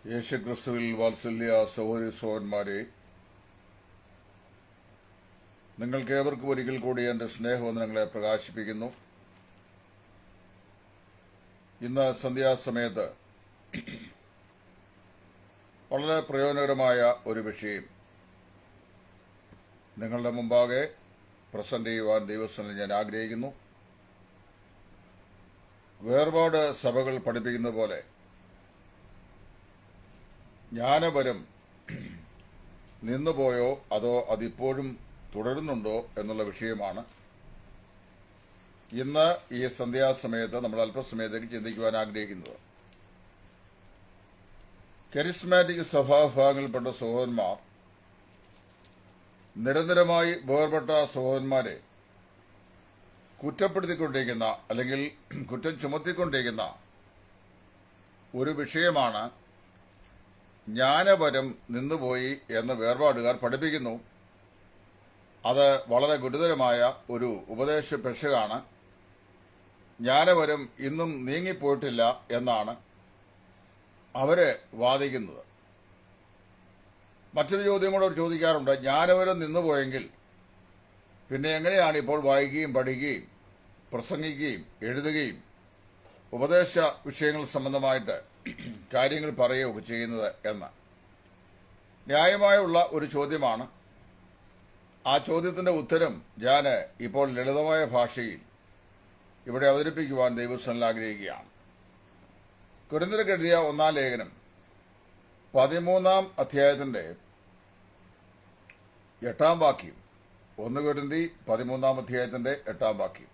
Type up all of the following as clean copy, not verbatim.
യേശുക്രിസ്തുവിൽ വാത്സല്യ സഹോദരി സഹോദരന്മാരെ, നിങ്ങൾക്ക് ഏവർക്കും ഒരിക്കൽ കൂടി എൻ്റെ സ്നേഹവന്ദനങ്ങളെ പ്രകാശിപ്പിക്കുന്നു. ഇന്ന് സന്ധ്യാസമയത്ത് വളരെ പ്രയോജനകരമായ ഒരു വിഷയം നിങ്ങളുടെ മുമ്പാകെ പ്രസന്റ് ചെയ്യുവാൻ ദൈവസന്നിധിയിൽ ഞാൻ ആഗ്രഹിക്കുന്നു. വേർപാട് സഭകൾ പഠിപ്പിക്കുന്ന പോലെ ജ്ഞാനപരം നിന്നുപോയോ അതോ അതിപ്പോഴും തുടരുന്നുണ്ടോ എന്നുള്ള വിഷയമാണ് ഇന്ന് ഈ സന്ധ്യാസമയത്ത് നമ്മൾ അല്പസമയത്തേക്ക് ചിന്തിക്കുവാൻ ആഗ്രഹിക്കുന്നത്. കരിസ്മാറ്റിക് സഭാവിഭാഗങ്ങളിൽപ്പെട്ട സഹോദരന്മാർ നിരന്തരമായി വേർപെട്ട സഹോദരന്മാരെ കുറ്റപ്പെടുത്തിക്കൊണ്ടിരിക്കുന്ന അല്ലെങ്കിൽ കുറ്റം ചുമത്തിക്കൊണ്ടിരിക്കുന്ന ഒരു വിഷയമാണ് ജ്ഞാനപരം നിന്നുപോയി എന്ന് വേർപാടുകാർ പഠിപ്പിക്കുന്നു. അത് വളരെ ഗുരുതരമായ ഒരു ഉപദേശ പെശകാണ്. ജ്ഞാനപരം ഇന്നും നീങ്ങിപ്പോയിട്ടില്ല എന്നാണ് അവര് വാദിക്കുന്നത്. മറ്റൊരു ചോദ്യം കൂടെ ചോദിക്കാറുണ്ട്, ജ്ഞാനപരം നിന്നുപോയെങ്കിൽ പിന്നെ എങ്ങനെയാണ് ഇപ്പോൾ വായിക്കുകയും പഠിക്കുകയും പ്രസംഗിക്കുകയും എഴുതുകയും ഉപദേശ വിഷയങ്ങൾ സംബന്ധമായിട്ട് കാര്യങ്ങൾ പറയുകയൊക്കെ ചെയ്യുന്നത് എന്ന് ന്യായമായുള്ള ഒരു ചോദ്യമാണ്. ആ ചോദ്യത്തിന്റെ ഉത്തരം ഞാൻ ഇപ്പോൾ ലളിതമായ ഭാഷയിൽ ഇവിടെ അവതരിപ്പിക്കുവാൻ ദൈവസന്നിധിയിൽ ആഗ്രഹിക്കുകയാണ്. കൊരിന്ത്യർക്ക് എഴുതിയ 1-ാം ലേഖനം 13-ാം അധ്യായത്തിന്റെ 8-ാം വാക്യം. 1 കൊരിന്തി 13-ാം അധ്യായത്തിന്റെ 8-ാം വാക്യം.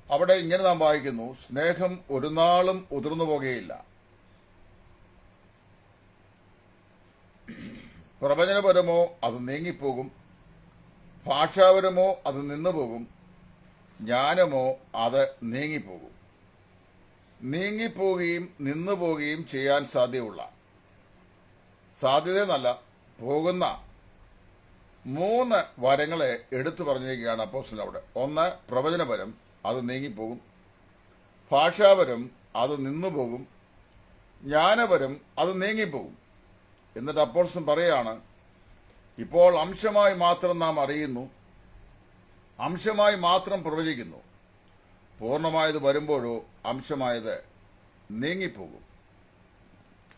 അവിടെ ഇങ്ങനെ നാം വായിക്കുന്നു: സ്നേഹം ഒരു നാളും ഉതിർന്നു പോകുകയില്ല. പ്രവചനപരമോ അത് നീങ്ങിപ്പോകും, ഭാഷാപരമോ അത് നിന്നുപോകും, ജ്ഞാനമോ അത് നീങ്ങിപ്പോകും. നീങ്ങിപ്പോവുകയും നിന്നുപോവുകയും ചെയ്യാൻ സാധ്യതയെന്നല്ല പോകുന്ന 3 വരങ്ങളെ എടുത്തു പറഞ്ഞിരിക്കുകയാണ് അപ്പോസ്തലൻ അവിടെ. 1, പ്രവചനപരം, അത് നീങ്ങിപ്പോകും. ഭാഷാപരം, അത് നിന്നുപോകും. ജ്ഞാനപരം, അത് നീങ്ങിപ്പോകും. എന്നിട്ട് അപ്പോസ്തലൻ പറയാണ്, ഇപ്പോൾ അംശമായി മാത്രം നാം അറിയുന്നു, അംശമായി മാത്രം പ്രവചിക്കുന്നു. പൂർണ്ണമായത് വരുമ്പോഴോ അംശമായത് നീങ്ങിപ്പോകും.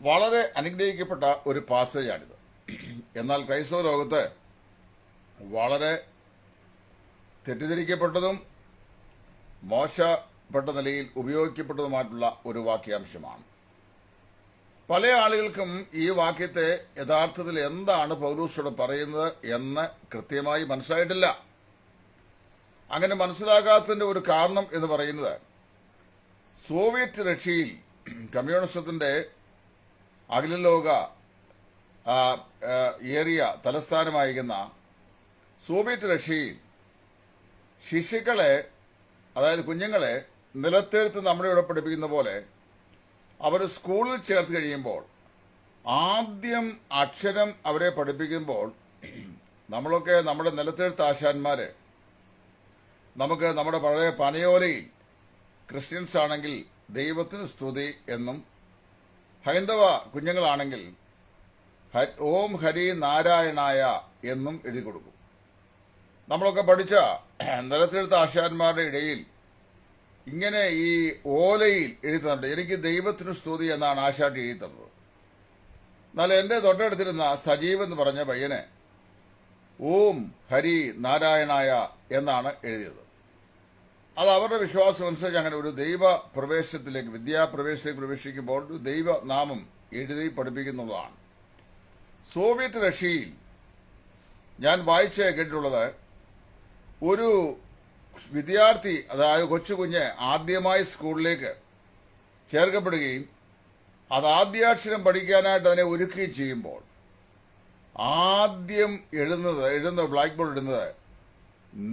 വളരെ അനുഗ്രഹിക്കപ്പെട്ട ഒരു പാസേജാണിത്. എന്നാൽ ക്രൈസ്തവ ലോകത്ത് വളരെ തെറ്റിദ്ധരിക്കപ്പെട്ടതും മോശപ്പെട്ട നിലയിൽ ഉപയോഗിക്കപ്പെട്ടതുമായിട്ടുള്ള ഒരു വാക്യാംശമാണ്. പല ആളുകൾക്കും ഈ വാക്യത്തെ യഥാർത്ഥത്തിൽ എന്താണ് പൗലോസ് പറയുന്നത് എന്ന് കൃത്യമായി മനസ്സിലായിട്ടില്ല. അങ്ങനെ മനസ്സിലാകാത്തതിന്റെ ഒരു കാരണം എന്ന് പറയുന്നത്, സോവിയറ്റ് റഷ്യയിൽ കമ്മ്യൂണിസത്തിന്റെ അഖില ലോക ഏരിയ തലസ്ഥാനമായിരിക്കുന്ന സോവിയറ്റ് റഷ്യയിൽ ശിശുക്കളെ, അതായത് കുഞ്ഞുങ്ങളെ നിലത്തെടുത്ത് നമ്മുടെ ഇവിടെ പഠിപ്പിക്കുന്ന പോലെ അവർ സ്കൂളിൽ ചേർത്ത് കഴിയുമ്പോൾ ആദ്യം അക്ഷരം അവരെ പഠിപ്പിക്കുമ്പോൾ നമ്മളൊക്കെ നമ്മുടെ നിലത്തെഴുത്ത് ആശാന്മാര്, നമുക്ക് നമ്മുടെ പഴയ പനയോലയിൽ ക്രിസ്ത്യൻസ് ആണെങ്കിൽ ദൈവത്തിന് സ്തുതി എന്നും, ഹൈന്ദവ കുഞ്ഞുങ്ങളാണെങ്കിൽ ഓം ഹരി നാരായണായ എന്നും എഴുതി കൊടുക്കും. നമ്മളൊക്കെ പഠിച്ച നിലത്തെഴുത്ത ആശാന്മാരുടെ ഇടയിൽ ഇങ്ങനെ ഈ ഓലയിൽ എഴുതുന്നുണ്ട്, എനിക്ക് ദൈവത്തിന് സ്തുതി എന്നാണ് ആശാട്ടി എഴുതി തന്നത്. എന്നാൽ എൻ്റെ തൊട്ടടുത്തിരുന്ന സജീവ് എന്ന് പറഞ്ഞ പയ്യന് ഓം ഹരി നാരായണായ എന്നാണ് എഴുതിയത്. അത് അവരുടെ വിശ്വാസം അനുസരിച്ച് അങ്ങനെ ഒരു ദൈവ പ്രവേശനത്തിലേക്ക്, വിദ്യാപ്രവേശനത്തിലേക്ക് പ്രവേശിക്കുമ്പോൾ ഒരു ദൈവനാമം എഴുതി പഠിപ്പിക്കുന്നുള്ളതാണ്. സോവിയറ്റ് റഷ്യയിൽ ഞാൻ വായിച്ച് കേട്ടിട്ടുള്ളത്, ഒരു വിദ്യാർത്ഥി, അതായത് കൊച്ചു കുഞ്ഞ് ആദ്യമായി സ്കൂളിലേക്ക് ചേർക്കപ്പെടുകയും അത് ആദ്യാക്ഷരം പഠിക്കാനായിട്ട് അതിനെ ഒരുക്കുകയും ചെയ്യുമ്പോൾ ആദ്യം എഴുതുന്നത് ബ്ലാക്ക് ബോർഡ് ഇടുന്നത്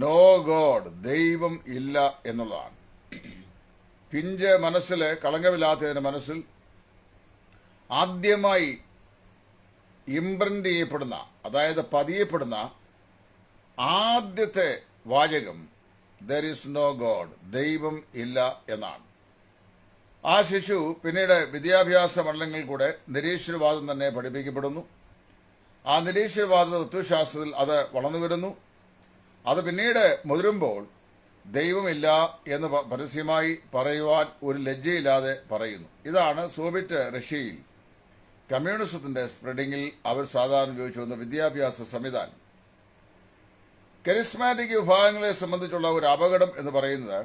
നോ ഗോഡ്, ദൈവം ഇല്ല എന്നുള്ളതാണ്. പിഞ്ച് മനസ്സിൽ, കളങ്കമില്ലാത്തതിന്റെ മനസ്സിൽ ആദ്യമായി ഇംപ്രിന്റ് ചെയ്യപ്പെടുന്ന, അതായത് പതിയപ്പെടുന്ന ആദ്യത്തെ വാചകം there is no God, ദൈവം ഇല്ല എന്നാണ്. ആ ശിശു പിന്നീട് വിദ്യാഭ്യാസ മണ്ഡലങ്ങളിൽ കൂടെ നിരീശ്വരവാദം തന്നെ പഠിപ്പിക്കപ്പെടുന്നു. ആ നിരീശ്വരവാദ തത്വശാസ്ത്രത്തിൽ അത് വളർന്നു വരുന്നു. അത് പിന്നീട് മുതിരുമ്പോൾ ദൈവമില്ല എന്ന് പരസ്യമായി പറയുവാൻ ഒരു ലജ്ജയില്ലാതെ പറയുന്നു. ഇതാണ് സോവിയറ്റ് റഷ്യയിൽ കമ്മ്യൂണിസത്തിന്റെ സ്പ്രെഡിങ്ങിൽ അവർ സാധാരണ ഉപയോഗിച്ചു വന്ന വിദ്യാഭ്യാസ സംവിധാനം. കരിസ്മാറ്റിക് വിഭാഗങ്ങളെ സംബന്ധിച്ചുള്ള ഒരു അപകടം എന്ന് പറയുന്നത്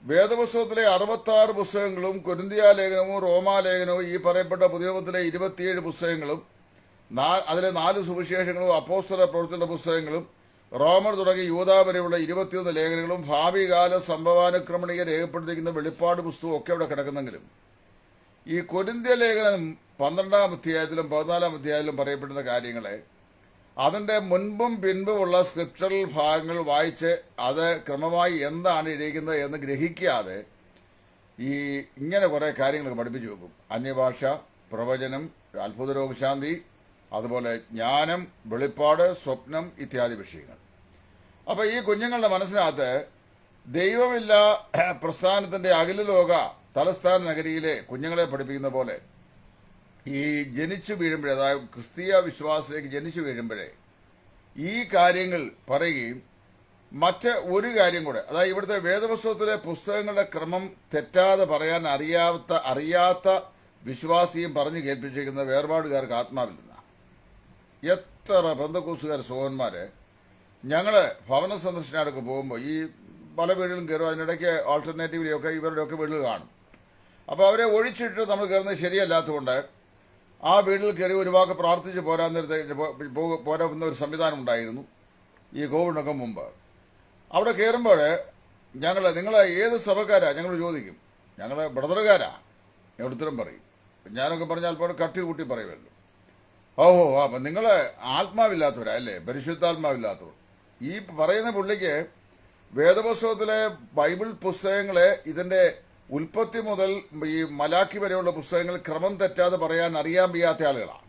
വേദപുസ്തകത്തിലെ 66 പുസ്തകങ്ങളും കൊരിന്തിയ ലേഖനവും റോമാലേഖനവും ഈ പറയപ്പെട്ട പുതിയ നിയമത്തിലെ 27 പുസ്തകങ്ങളും അതിലെ 4 സുവിശേഷങ്ങളും അപ്പോസ്തല പ്രവൃത്തിയുടെ പുസ്തകങ്ങളും റോമർ തുടങ്ങി യൂദാ വരെയുള്ള 21 ലേഖനങ്ങളും ഭാവികാല സംഭവാനുക്രമണിക രേഖപ്പെടുത്തിയിരിക്കുന്ന വെളിപ്പാട് പുസ്തകവും ഒക്കെ അവിടെ കിടക്കുന്നെങ്കിലും ഈ കൊരിന്ത്യ ലേഖനം 12-ാം അധ്യായത്തിലും 14-ാം അധ്യായത്തിലും പറയപ്പെടുന്ന കാര്യങ്ങളെ അതിൻ്റെ മുൻപും പിൻപുമുള്ള സ്ക്രിപ്ചറൽ ഭാഗങ്ങൾ വായിച്ച് അത് ക്രമമായി എന്താണ് ഇരിക്കുന്നത് എന്ന് ഗ്രഹിക്കാതെ ഇങ്ങനെ കുറേ കാര്യങ്ങൾ പഠിപ്പിച്ചു വെക്കും. അന്യഭാഷ, പ്രവചനം, അത്ഭുത രോഗശാന്തി, അതുപോലെ ജ്ഞാനം, വെളിപ്പാട്, സ്വപ്നം ഇത്യാദി വിഷയങ്ങൾ. അപ്പോൾ ഈ കുഞ്ഞുങ്ങളുടെ മനസ്സിനകത്ത് ദൈവമില്ല പ്രസ്ഥാനത്തിൻ്റെ അഖില ലോക തലസ്ഥാന നഗരിയിലെ കുഞ്ഞുങ്ങളെ പഠിപ്പിക്കുന്ന പോലെ ഈ ജനിച്ചു വീഴുമ്പോഴേ, അതായത് ക്രിസ്തീയ വിശ്വാസത്തിലേക്ക് ജനിച്ചു വീഴുമ്പോഴേ ഈ കാര്യങ്ങൾ പറയുകയും മറ്റ് ഒരു കാര്യം കൂടെ, അതായത് ഇവിടുത്തെ വേദപുസ്തകത്തിലെ പുസ്തകങ്ങളുടെ ക്രമം തെറ്റാതെ പറയാൻ അറിയാത്ത വിശ്വാസിയും പറഞ്ഞു കേൾപ്പിച്ചിരിക്കുന്ന വേർപാടുകാർക്ക് ആത്മാവില്ലെന്ന എത്ര പെന്തക്കോസ്തുകാർ സഹോദരന്മാര് ഞങ്ങൾ ഭവന സന്ദർശനമൊക്കെ പോകുമ്പോൾ ഈ പല വീടുകളും കയറും. അതിനിടയ്ക്ക് ആൾട്ടർനേറ്റീവിലെയൊക്കെ ഇവരുടെയൊക്കെ വീടുകൾ കാണും. അപ്പോൾ അവരെ ഒഴിച്ചിട്ട് നമ്മൾ കയറുന്നത് ശരിയല്ലാത്തതുകൊണ്ട് ആ വീട്ടിൽ കയറി ഒരു വാക്ക് പ്രാർത്ഥിച്ച് പോരാവുന്ന ഒരു സംവിധാനം ഉണ്ടായിരുന്നു ഈ കോവിഡിനൊക്കെ മുമ്പ്. അവിടെ കയറുമ്പോൾ നിങ്ങൾ ഏത് സഭക്കാരാ ഞങ്ങൾ ചോദിക്കും. ഞങ്ങൾ ബ്രദറുകാരാ ഞങ്ങൾ ഉത്തരം പറയും. ഞാനൊക്കെ പറഞ്ഞാൽ അല്പം കട്ടി കൂട്ടി പറയുമല്ലോ. ഓഹോ, അപ്പം നിങ്ങൾ ആത്മാവില്ലാത്തവരാ അല്ലേ, പരിശുദ്ധാത്മാവില്ലാത്തവർ. ഈ പറയുന്ന പുള്ളിക്ക് വേദപുസ്തകത്തിലെ ബൈബിൾ പുസ്തകങ്ങളെ ഇതിൻ്റെ ഉൽപ്പത്തി മുതൽ ഈ മലാക്കി വരെയുള്ള പുസ്തകങ്ങൾ ക്രമം തെറ്റാതെ പറയാൻ അറിയാൻ വയ്യാത്ത ആളുകളാണ്.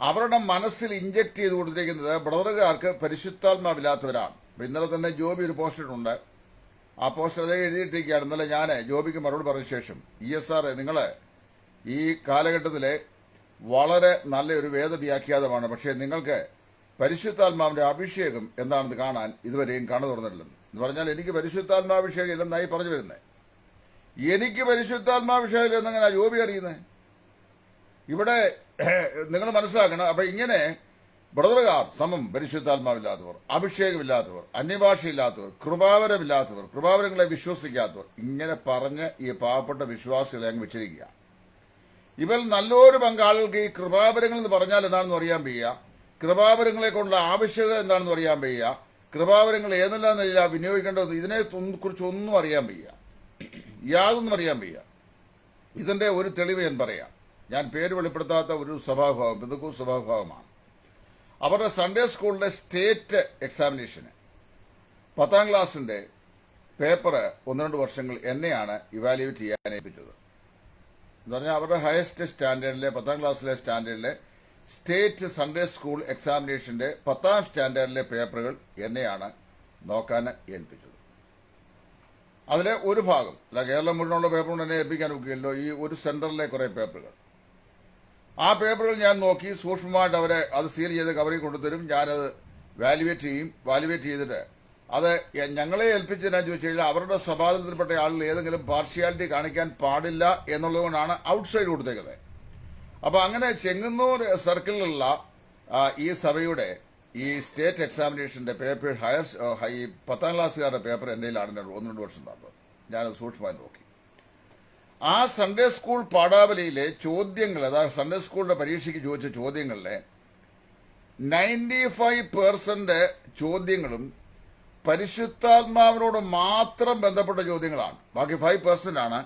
അവരുടെ മനസ്സിൽ ഇഞ്ചക്ട് ചെയ്ത് കൊടുത്തിരിക്കുന്നത് ബ്രദറുകാർക്ക് പരിശുദ്ധാത്മാവില്ലാത്തവരാണ്. ഇന്നലെ തന്നെ ജോബി ഒരു പോസ്റ്റർ ഉണ്ട്. ആ പോസ്റ്റർ അതേ എഴുതിയിട്ടിരിക്കുകയാണ്. ഇന്നലെ ഞാൻ ജോബിക്ക് മറുപടി പറഞ്ഞ ശേഷം ESR നിങ്ങൾ ഈ കാലഘട്ടത്തിലെ വളരെ നല്ലൊരു വേദവ്യാഖ്യാതമാണ്, പക്ഷേ നിങ്ങൾക്ക് പരിശുദ്ധാത്മാവിൻ്റെ അഭിഷേകം എന്താണെന്ന് കാണാൻ ഇതുവരെയും കണ്ണു തുറന്നിട്ടില്ലെന്ന്. എന്ന് പറഞ്ഞാൽ എനിക്ക് പരിശുദ്ധാത്മാഭിഷേകം ഇല്ലെന്നായി പറഞ്ഞു വരുന്നത്. എനിക്ക് പരിശുദ്ധാത്മാഭിഷേകം ഇല്ലെന്നെങ്ങനെ ജോബി അറിയുന്നത്? ഇവിടെ നിങ്ങൾ മനസ്സിലാക്കണം. അപ്പം ഇങ്ങനെ ബ്രദറുകാർ സമം പരിശുദ്ധാത്മാവില്ലാത്തവർ, അഭിഷേകമില്ലാത്തവർ, അന്യഭാഷയില്ലാത്തവർ, കൃപാവരമില്ലാത്തവർ, കൃപാവരങ്ങളെ വിശ്വസിക്കാത്തവർ, ഇങ്ങനെ പറഞ്ഞ് ഈ പാവപ്പെട്ട വിശ്വാസികളെ അങ്ങ് വെച്ചിരിക്കുക. ഇവർ നല്ലൊരു പങ്കാളുകൾക്ക് ഈ കൃപാവരങ്ങൾ എന്ന് പറഞ്ഞാൽ എന്താണെന്ന് അറിയാൻ വയ്യ, കൃപാവരങ്ങളെ കൊണ്ടുള്ള ആവശ്യകത എന്താണെന്ന് അറിയാൻ വയ്യ, കൃപാവരങ്ങൾ ഏതെല്ലാം നിലയിലാണ് വിനിയോഗിക്കേണ്ടത് ഇതിനെ കുറിച്ചൊന്നും അറിയാൻ വയ്യ, യാതൊന്നും അറിയാൻ വയ്യ. ഇതിൻ്റെ ഒരു തെളിവ് ഞാൻ പറയാം. ഞാൻ പേര് വെളിപ്പെടുത്താത്ത ഒരു സഭാഭാവം, പെന്തക്കോസ്ത് സഭാഭാവമാണ്. അവരുടെ സൺഡേ സ്കൂളിൻ്റെ സ്റ്റേറ്റ് എക്സാമിനേഷന് 10ാം ക്ലാസ്സിൻ്റെ പേപ്പർ 1-2 വർഷങ്ങൾ എന്നെയാണ് ഇവാലുവേറ്റ് ചെയ്യാൻ ഏൽപ്പിച്ചത്. എന്ന് പറഞ്ഞാൽ അവരുടെ ഹയസ്റ്റ് സ്റ്റാൻഡേർഡിലെ 10ാം ക്ലാസ്സിലെ സ്റ്റാൻഡേർഡിലെ സ്റ്റേറ്റ് സൺഡേ സ്കൂൾ എക്സാമിനേഷൻ്റെ 10ാം സ്റ്റാൻഡേർഡിലെ പേപ്പറുകൾ എന്നെയാണ് നോക്കാൻ ഏൽപ്പിച്ചത്. അതിലെ ഒരു ഭാഗം, അല്ല കേരളം മുഴുവനുള്ള പേപ്പർ കൊണ്ട് എന്നെ ഏൽപ്പിക്കാൻ ഒക്കുകയല്ലോ, ഈ ഒരു സെൻറ്ററിലെ കുറേ പേപ്പറുകൾ. ആ പേപ്പറുകൾ ഞാൻ നോക്കി സൂക്ഷ്മമായിട്ട് അവരെ അത് സീൽ ചെയ്ത് കവറിൽ കൊണ്ടുതരും. ഞാനത് വാലുവേറ്റ് ചെയ്യും. വാലുവേറ്റ് ചെയ്തിട്ട് അത് ഞങ്ങളെ ഏൽപ്പിച്ചതിനാന്ന് ചോദിച്ചു കഴിഞ്ഞാൽ അവരുടെ സഭാതലത്തിൽപ്പെട്ട ആളുകൾ ഏതെങ്കിലും പാർഷ്യാലിറ്റി കാണിക്കാൻ പാടില്ല എന്നുള്ളതുകൊണ്ടാണ് ഔട്ട്സൈഡ് കൊടുത്തേക്കുന്നത്. അപ്പോൾ അങ്ങനെ ചെങ്ങന്നൂർ സർക്കിളിലുള്ള ഈ സഭയുടെ ഈ സ്റ്റേറ്റ് എക്സാമിനേഷൻ്റെ പേപ്പർ ഈ 10ാം ക്ലാസ്സുകാരുടെ പേപ്പർ എൻ്റെ കയ്യിലാണ് 1-2 വർഷം തന്നത്. ഞാനത് സൂക്ഷ്മമായി നോക്കി. ആ സൺഡേ സ്കൂൾ പാഠാവലിയിലെ ചോദ്യങ്ങൾ, അതായത് സൺഡേ സ്കൂളിൻ്റെ പരീക്ഷയ്ക്ക് ചോദിച്ച ചോദ്യങ്ങളിലെ 95% ചോദ്യങ്ങളും പരിശുദ്ധാത്മാവിനോട് മാത്രം ബന്ധപ്പെട്ട ചോദ്യങ്ങളാണ്. ബാക്കി 5%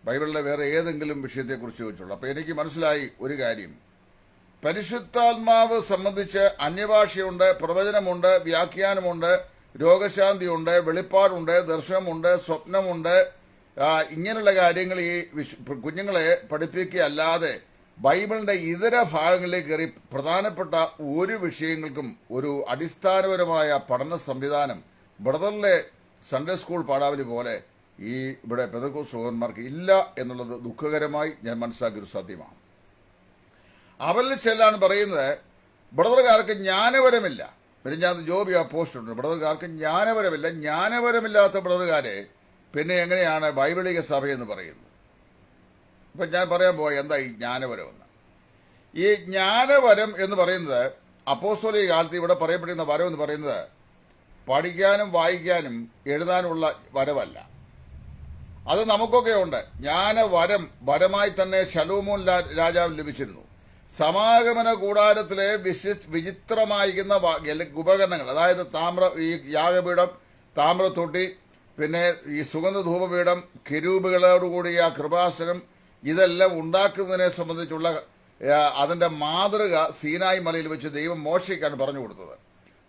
ബൈബിളിലെ വേറെ ഏതെങ്കിലും വിഷയത്തെക്കുറിച്ച് ചോദിച്ചുള്ളൂ. അപ്പോൾ എനിക്ക് മനസ്സിലായി ഒരു കാര്യം, പരിശുദ്ധാത്മാവ് സംബന്ധിച്ച് അന്യഭാഷയുണ്ട്, പ്രവചനമുണ്ട്, വ്യാഖ്യാനമുണ്ട്, രോഗശാന്തിയുണ്ട്, വെളിപ്പാടുണ്ട്, ദർശനമുണ്ട്, സ്വപ്നമുണ്ട്. ഇങ്ങനെയുള്ള കാര്യങ്ങൾ ഈ കുഞ്ഞുങ്ങളെ പഠിപ്പിക്കുകയല്ലാതെ ബൈബിളിൻ്റെ ഇതര ഭാഗങ്ങളിലേക്ക് കയറി പ്രധാനപ്പെട്ട ഒരു വിഷയങ്ങൾക്കും ഒരു അടിസ്ഥാനപരമായ പഠന സംവിധാനം ബ്രദറിലെ സൺഡേ സ്കൂൾ പാഠാവലി പോലെ ഈ ഇവിടെ പെന്തക്കോസ്ത് സഹോദരന്മാർക്ക് ഇല്ല എന്നുള്ളത് ദുഃഖകരമായി ഞാൻ മനസ്സിലാക്കിയൊരു സത്യമാണ്. അവരിൽ ചെല്ലാണ് പറയുന്നത്, ബ്രദറുകാർക്ക് ജ്ഞാനപരമില്ല. പിന്നെ ഞാൻ ജോബി ആ പോസ്റ്റ് ഉണ്ട്, ബ്രദറുകാർക്ക് ജ്ഞാനപരമില്ല. ജ്ഞാനപരമില്ലാത്ത ബ്രദറുകാരെ പിന്നെ എങ്ങനെയാണ് ബൈബിളിക സഭയെന്ന് പറയുന്നത്? ഇപ്പം ഞാൻ പറയാൻ പോയ എന്താ ഈ ജ്ഞാനപരമെന്ന്. ഈ ജ്ഞാനവരം എന്ന് പറയുന്നത് അപ്പോസ്തലിക കാലത്ത് ഇവിടെ പറയപ്പെടുന്ന വരം എന്ന് പറയുന്നത് പഠിക്കാനും വായിക്കാനും എഴുതാനുമുള്ള വരമല്ല. അത് നമുക്കൊക്കെ ഉണ്ട്. ജ്ഞാനവരം വരമായി തന്നെ ശലോമോൻ രാജാവ് ലഭിച്ചിരുന്നു. സമാഗമന കൂടാരത്തിലെ വിചിത്രമായിരിക്കുന്ന ഉപകരണങ്ങൾ, അതായത് ഈ യാഗപീഠം, താമ്രത്തൊട്ടി, പിന്നെ ഈ സുഗന്ധധൂപപീഠം, കിരൂബുകളോടുകൂടിയ കൃപാസനം, ഇതെല്ലാം ഉണ്ടാക്കുന്നതിനെ സംബന്ധിച്ചുള്ള അതിൻ്റെ മാതൃക സീനായി മലയിൽ വെച്ച് ദൈവം മോശയ്ക്കാണ് പറഞ്ഞു കൊടുത്തത്.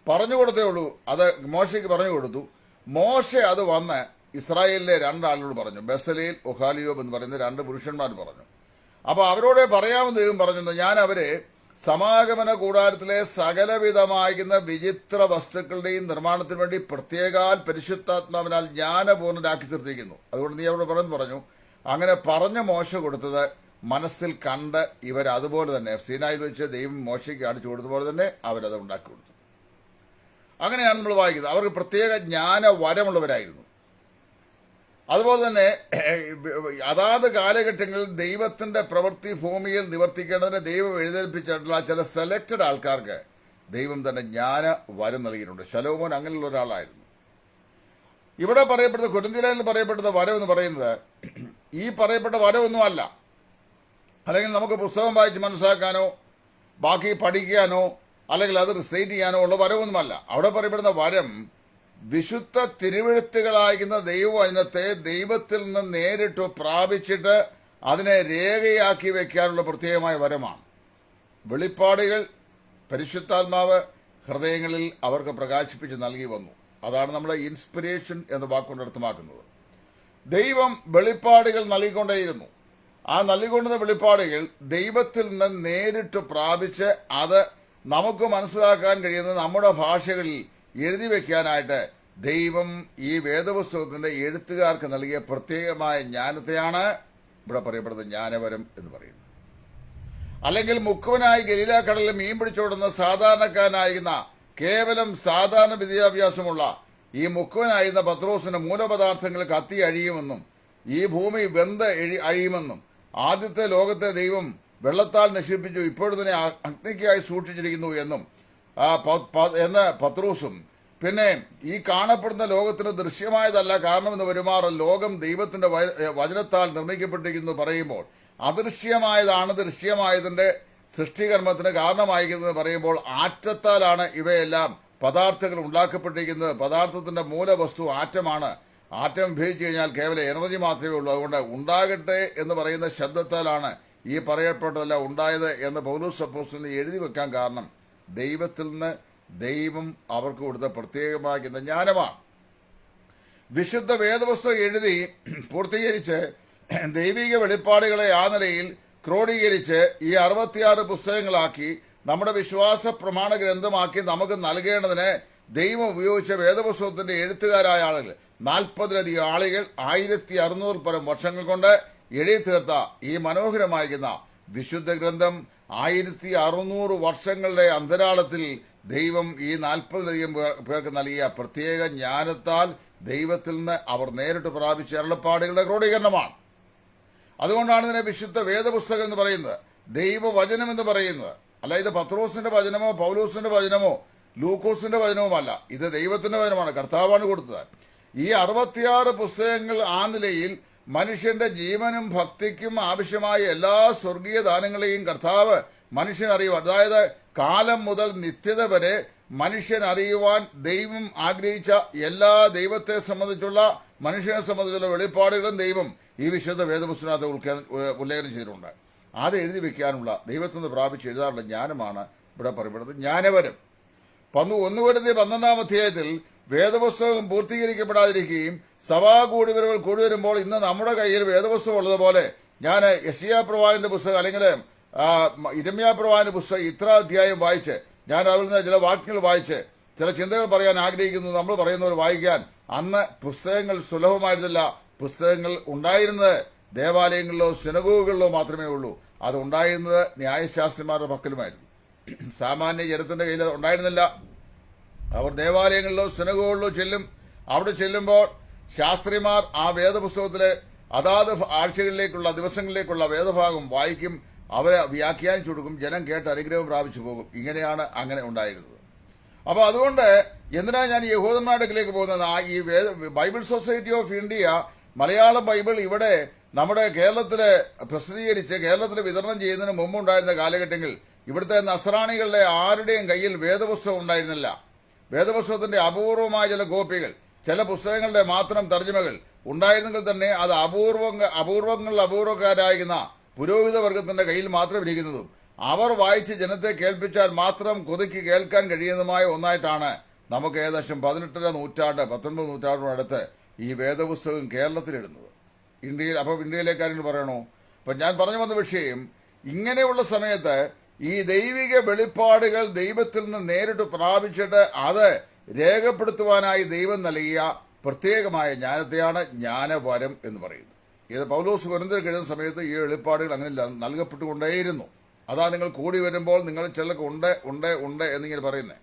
പറഞ്ഞു കൊടുത്തേ ഉള്ളൂ. അത് മോശയ്ക്ക് പറഞ്ഞു കൊടുത്തു. മോശ അത് വന്ന് ഇസ്രായേലിലെ രണ്ടാളുകളോട് പറഞ്ഞു. ബെസലേൽ, ഒഹാലിയോബ് എന്ന് പറയുന്ന രണ്ട് പുരുഷന്മാർ പറഞ്ഞു. അപ്പോൾ അവരോട് പറയാമെന്ന് ദൈവം പറഞ്ഞു, ഞാൻ അവരെ സമാഗമന കൂടാരത്തിലെ സകലവിധമായിരുന്ന വിചിത്ര വസ്തുക്കളുടെയും നിർമ്മാണത്തിന് വേണ്ടി പ്രത്യേകാൽ പരിശുദ്ധാത്മാവിനാൽ ജ്ഞാനപൂർണ്ണരാക്കി തീർത്തിരിക്കുന്നു. അതുകൊണ്ട് നീ അവരോട് പറഞ്ഞു. അങ്ങനെ പറഞ്ഞ മോശ കൊടുത്തത് മനസ്സിൽ കണ്ട് ഇവരതുപോലെ തന്നെ സീനായിൽ വെച്ച് ദൈവം മോശയ്ക്ക് കാണിച്ചു കൊടുത്തതുപോലെ തന്നെ അവരത് ഉണ്ടാക്കി കൊടുത്തു. അങ്ങനെയാണ് നമ്മൾ വായിക്കുന്നത്. അവർക്ക് പ്രത്യേക ജ്ഞാന വരമുള്ളവരായിരുന്നു. അതുപോലെ തന്നെ അതാത് കാലഘട്ടങ്ങളിൽ ദൈവത്തിൻ്റെ പ്രവൃത്തി ഭൂമിയിൽ നിവർത്തിക്കേണ്ടതിന് ദൈവം എഴുന്നേൽപ്പിച്ചിട്ടുള്ള ചില സെലക്റ്റഡ് ആൾക്കാർക്ക് ദൈവം തന്നെ ജ്ഞാന വരം നൽകിയിട്ടുണ്ട്. ശലോമോൻ അങ്ങനെയുള്ള ഒരാളായിരുന്നു. ഇവിടെ പറയപ്പെടുന്ന കൊരിന്ത്യരിൽ പറയപ്പെടുന്ന വരം എന്ന് പറയുന്നത് ഈ പറയപ്പെട്ട വരമൊന്നും അല്ല. അല്ലെങ്കിൽ നമുക്ക് പുസ്തകം വായിച്ച് മനസ്സിലാക്കാനോ ബാക്കി പഠിക്കാനോ അല്ലെങ്കിൽ അത് റിസൈറ്റ് ചെയ്യാനോ ഉള്ള വരമൊന്നുമല്ല. അവിടെ പറയപ്പെടുന്ന വരം വിശുദ്ധ തിരുവെഴുത്തുകളായിരിക്കുന്ന ദൈവവചനത്തെ ദൈവത്തിൽ നിന്ന് നേരിട്ട് പ്രാപിച്ചിട്ട് അതിനെ രേഖയാക്കി വയ്ക്കാനുള്ള പ്രത്യേകമായ വരമാണ്. വെളിപ്പാടുകൾ പരിശുദ്ധാത്മാവ് ഹൃദയങ്ങളിൽ അവർക്ക് പ്രകാശിപ്പിച്ച് നൽകി വന്നു. അതാണ് നമ്മുടെ ഇൻസ്പിരേഷൻ എന്ന വാക്കുകൊണ്ട് അർത്ഥമാക്കുന്നത്. ദൈവം വെളിപ്പാടുകൾ നൽകിക്കൊണ്ടേയിരുന്നു. ആ നൽകിക്കൊണ്ടുന്ന വെളിപ്പാടുകൾ ദൈവത്തിൽ നിന്ന് നേരിട്ട് പ്രാപിച്ച് അത് നമുക്ക് മനസ്സിലാക്കാൻ കഴിയുന്ന നമ്മുടെ ഭാഷകളിൽ എഴുതി വയ്ക്കാനായിട്ട് ദൈവം ഈ വേദപുസ്തകത്തിൻ്റെ എഴുത്തുകാർക്ക് നൽകിയ പ്രത്യേകമായ ജ്ഞാനത്തെയാണ് ഇവിടെ പറയപ്പെടുന്ന ജ്ഞാനവരം എന്ന് പറയുന്നത്. അല്ലെങ്കിൽ മുക്കുവനായി ഗലീല കടലിൽ മീൻ പിടിച്ചോടുന്ന സാധാരണക്കാരനായിരുന്ന കേവലം സാധാരണ വിദ്യാഭ്യാസമുള്ള ഈ മുക്കുവനായിരുന്ന പത്രോസിന് മൂലപദാർത്ഥങ്ങൾ കത്തി അഴിയുമെന്നും ഈ ഭൂമി വെന്ത് അഴിയുമെന്നും ആദ്യത്തെ ലോകത്തെ ദൈവം വെള്ളത്താൽ നശിപ്പിച്ചു, ഇപ്പോഴതിനെ അഗ്നിക്കായി സൂക്ഷിച്ചിരിക്കുന്നു എന്നും എന്ന് പത്രോസും, പിന്നെ ഈ കാണപ്പെടുന്ന ലോകത്തിന് ദൃശ്യമായതല്ല കാരണമെന്ന് വരുമാറ് ലോകം ദൈവത്തിൻ്റെ വചനത്താൽ നിർമ്മിക്കപ്പെട്ടിരിക്കുന്നു പറയുമ്പോൾ അദൃശ്യമായതാണ് ദൃശ്യമായതിൻ്റെ സൃഷ്ടികർമ്മത്തിന് കാരണമായിരിക്കുന്നത് പറയുമ്പോൾ ആറ്റത്താലാണ് ഇവയെല്ലാം പദാർത്ഥങ്ങൾ ഉണ്ടാക്കപ്പെട്ടിരിക്കുന്നത്. പദാർത്ഥത്തിൻ്റെ മൂലവസ്തു ആറ്റമാണ്. ആറ്റം ഉപയോഗിച്ച് കഴിഞ്ഞാൽ കേവലം എനർജി മാത്രമേ ഉള്ളൂ. അതുകൊണ്ട് ഉണ്ടാകട്ടെ എന്ന് പറയുന്ന ശബ്ദത്താലാണ് ഈ പറയപ്പെട്ടതെല്ലാം ഉണ്ടായത് എന്ന് പൗലോസ് അപ്പോസ്തലൻ എഴുതി വെക്കാൻ കാരണം ദൈവത്തിൽ നിന്ന് ദൈവം അവർക്ക് കൊടുത്ത പ്രത്യേകമാക്കുന്ന ജ്ഞാനമാണ്. വിശുദ്ധ വേദപുസ്തകം എഴുതി പൂർത്തീകരിച്ച് ദൈവിക വെളിപ്പാടുകളെ ആ നിലയിൽ ക്രോഡീകരിച്ച് ഈ 66 പുസ്തകങ്ങളാക്കി നമ്മുടെ വിശ്വാസ പ്രമാണ ഗ്രന്ഥമാക്കി നമുക്ക് നൽകേണ്ടതിന് ദൈവം ഉപയോഗിച്ച വേദപുസ്തകത്തിന്റെ എഴുത്തുകാരായ ആളുകൾ 40-ലധികം ആളുകൾ 1600 പരം വർഷങ്ങൾ കൊണ്ട് എഴുതി തീർത്ത ഈ മനോഹരമായിരിക്കുന്ന വിശുദ്ധ ഗ്രന്ഥം 1600 വർഷങ്ങളുടെ അന്തരാളത്തിൽ ദൈവം ഈ 40-ലധികം പേർക്ക് നൽകിയ പ്രത്യേക ജ്ഞാനത്താൽ ദൈവത്തിൽ നിന്ന് അവർ നേരിട്ട് പ്രാപിച്ച അരുളപ്പാടുകളുടെ ക്രോഡീകരണമാണ്. അതുകൊണ്ടാണ് ഇതിനെ വിശുദ്ധ വേദപുസ്തകം എന്ന് പറയുന്നത്, ദൈവവചനം എന്ന് പറയുന്നത്. അല്ല ഇത് പത്രോസിന്റെ വചനമോ പൗലോസിന്റെ വചനമോ ലൂക്കോസിന്റെ വചനവുമല്ല, ഇത് ദൈവത്തിന്റെ വചനമാണ്. കർത്താവാണ് കൊടുത്തത്. ഈ 66 പുസ്തകങ്ങൾ ആ നിലയിൽ മനുഷ്യന്റെ ജീവനും ഭക്തിക്കും ആവശ്യമായ എല്ലാ സ്വർഗീയ ദാനങ്ങളെയും കർത്താവ് മനുഷ്യനറിയുവാൻ, അതായത് കാലം മുതൽ നിത്യത വരെ മനുഷ്യൻ അറിയുവാൻ ദൈവം ആഗ്രഹിച്ച എല്ലാ ദൈവത്തെ സംബന്ധിച്ചുള്ള മനുഷ്യനെ സംബന്ധിച്ചുള്ള വെളിപ്പാടുകളും ദൈവം ഈ വിശുദ്ധ വേദപുസ്തകത്തെ ഉല്ലേഖനം ചെയ്തിട്ടുണ്ട്. അത് എഴുതി വെക്കാനുള്ള ദൈവത്തിൽ നിന്ന് പ്രാപിച്ച് എഴുതാനുള്ള ജ്ഞാനമാണ് ഇവിടെ പറയപ്പെടുന്നത് ജ്ഞാനവരം. 1 കൊരിന്ത്യർ 12-ാം അധ്യായത്തിൽ വേദപുസ്തകം പൂർത്തീകരിക്കപ്പെടാതിരിക്കുകയും സഭാ കൂടിവരവുകൾ കൂടി വരുമ്പോൾ ഇന്ന് നമ്മുടെ കയ്യിൽ വേദപുസ്തകം ഉള്ളതുപോലെ ഞാൻ യെശയ്യാ പ്രവാചകന്റെ പുസ്തകം അല്ലെങ്കിൽ ഇരമ്യാ പ്രവാചകന്റെ പുസ്തകം ഇത്ര അധ്യായം വായിച്ച് ഞാൻ അതിൽ നിന്ന് ചില വാക്യങ്ങൾ വായിച്ച് ചില ചിന്തകൾ പറയാൻ ആഗ്രഹിക്കുന്നു. നമ്മൾ പറയുന്നവർ വായിക്കാൻ അന്ന് പുസ്തകങ്ങൾ സുലഭമായിരുന്നില്ല, പുസ്തകങ്ങൾ ഉണ്ടായിരുന്നത് ദേവാലയങ്ങളിലോ സിനഗോഗുകളിലോ മാത്രമേ ഉള്ളൂ. അത് ഉണ്ടായിരുന്നത് ന്യായശാസ്ത്രിമാരുടെ പക്കലുമായിരുന്നു. സാമാന്യ ജനത്തിന്റെ കയ്യിൽ അത് ഉണ്ടായിരുന്നില്ല. അവർ ദേവാലയങ്ങളിലോ സിനഗോഗുകളിലോ ചെല്ലും. അവിടെ ചെല്ലുമ്പോൾ ശാസ്ത്രിമാർ ആ വേദപുസ്തകത്തിലെ അതാത് ആഴ്ചകളിലേക്കുള്ള ദിവസങ്ങളിലേക്കുള്ള വേദഭാഗം വായിക്കും. അവരെ വ്യാഖ്യാനിച്ചു കൊടുക്കും. ജനം കേട്ട് അനുഗ്രഹം പ്രാപിച്ചു പോകും. ഇങ്ങനെയാണ് അങ്ങനെ ഉണ്ടായിരുന്നത്. അപ്പോൾ അതുകൊണ്ട് എന്തിനാണ് ഞാൻ യഹൂദന്മാരുടെ അടുക്കിലേക്ക് പോകുന്നത്? ഈ Bible society of India Malayalam Bible ഇവിടെ നമ്മുടെ കേരളത്തിൽ പ്രസിദ്ധീകരിച്ച് കേരളത്തിൽ വിതരണം ചെയ്യുന്നതിന് മുമ്പുണ്ടായിരുന്ന കാലഘട്ടങ്ങളിൽ ഇവിടുത്തെ നസ്രാണികളുടെ ആരുടെയും കയ്യിൽ വേദപുസ്തകം ഉണ്ടായിരുന്നില്ല. വേദപുസ്തകത്തിന്റെ അപൂർവമായ ചില കോപ്പികൾ, ചില പുസ്തകങ്ങളുടെ മാത്രം തർജ്ജമകൾ ഉണ്ടായിരുന്നെങ്കിൽ തന്നെ അത് അപൂർവക്കാരായിരുന്ന പുരോഹിത വർഗത്തിന്റെ കയ്യിൽ മാത്രം ഇരിക്കുന്നതും അവർ വായിച്ച് ജനത്തെ കേൾപ്പിച്ചാൽ മാത്രം കൊതിക്ക് കേൾക്കാൻ കഴിയുന്നതുമായ ഒന്നായിട്ടാണ് നമുക്ക് ഏകദേശം 19 നൂറ്റാണ്ടിനടുത്ത് ഈ വേദപുസ്തകം കേരളത്തിലിടുന്നത്. ഇന്ത്യയിലെ കാര്യങ്ങൾ പറയണോ? അപ്പം ഞാൻ പറഞ്ഞു വന്ന വിഷയം, ഇങ്ങനെയുള്ള സമയത്ത് ഈ ദൈവിക വെളിപ്പാടുകൾ ദൈവത്തിൽ നിന്ന് നേരിട്ട് പ്രാപിച്ചിട്ട് അത് രേഖപ്പെടുത്തുവാനായി ദൈവം നൽകിയ പ്രത്യേകമായ ജ്ഞാനത്തെയാണ് ജ്ഞാനവരം എന്ന് പറയുന്നത്. ഇത് പൗലോസ് കൊരിന്ത്യർക്ക് എഴുതുന്ന സമയത്ത് ഈ വെളിപ്പാടുകൾ അങ്ങനെ നൽകപ്പെട്ടുകൊണ്ടേയിരുന്നു. അതാ നിങ്ങൾ കൂടി വരുമ്പോൾ നിങ്ങൾ ചിലർക്ക് ഉണ്ട് എന്നിങ്ങനെ പറയുന്നത്.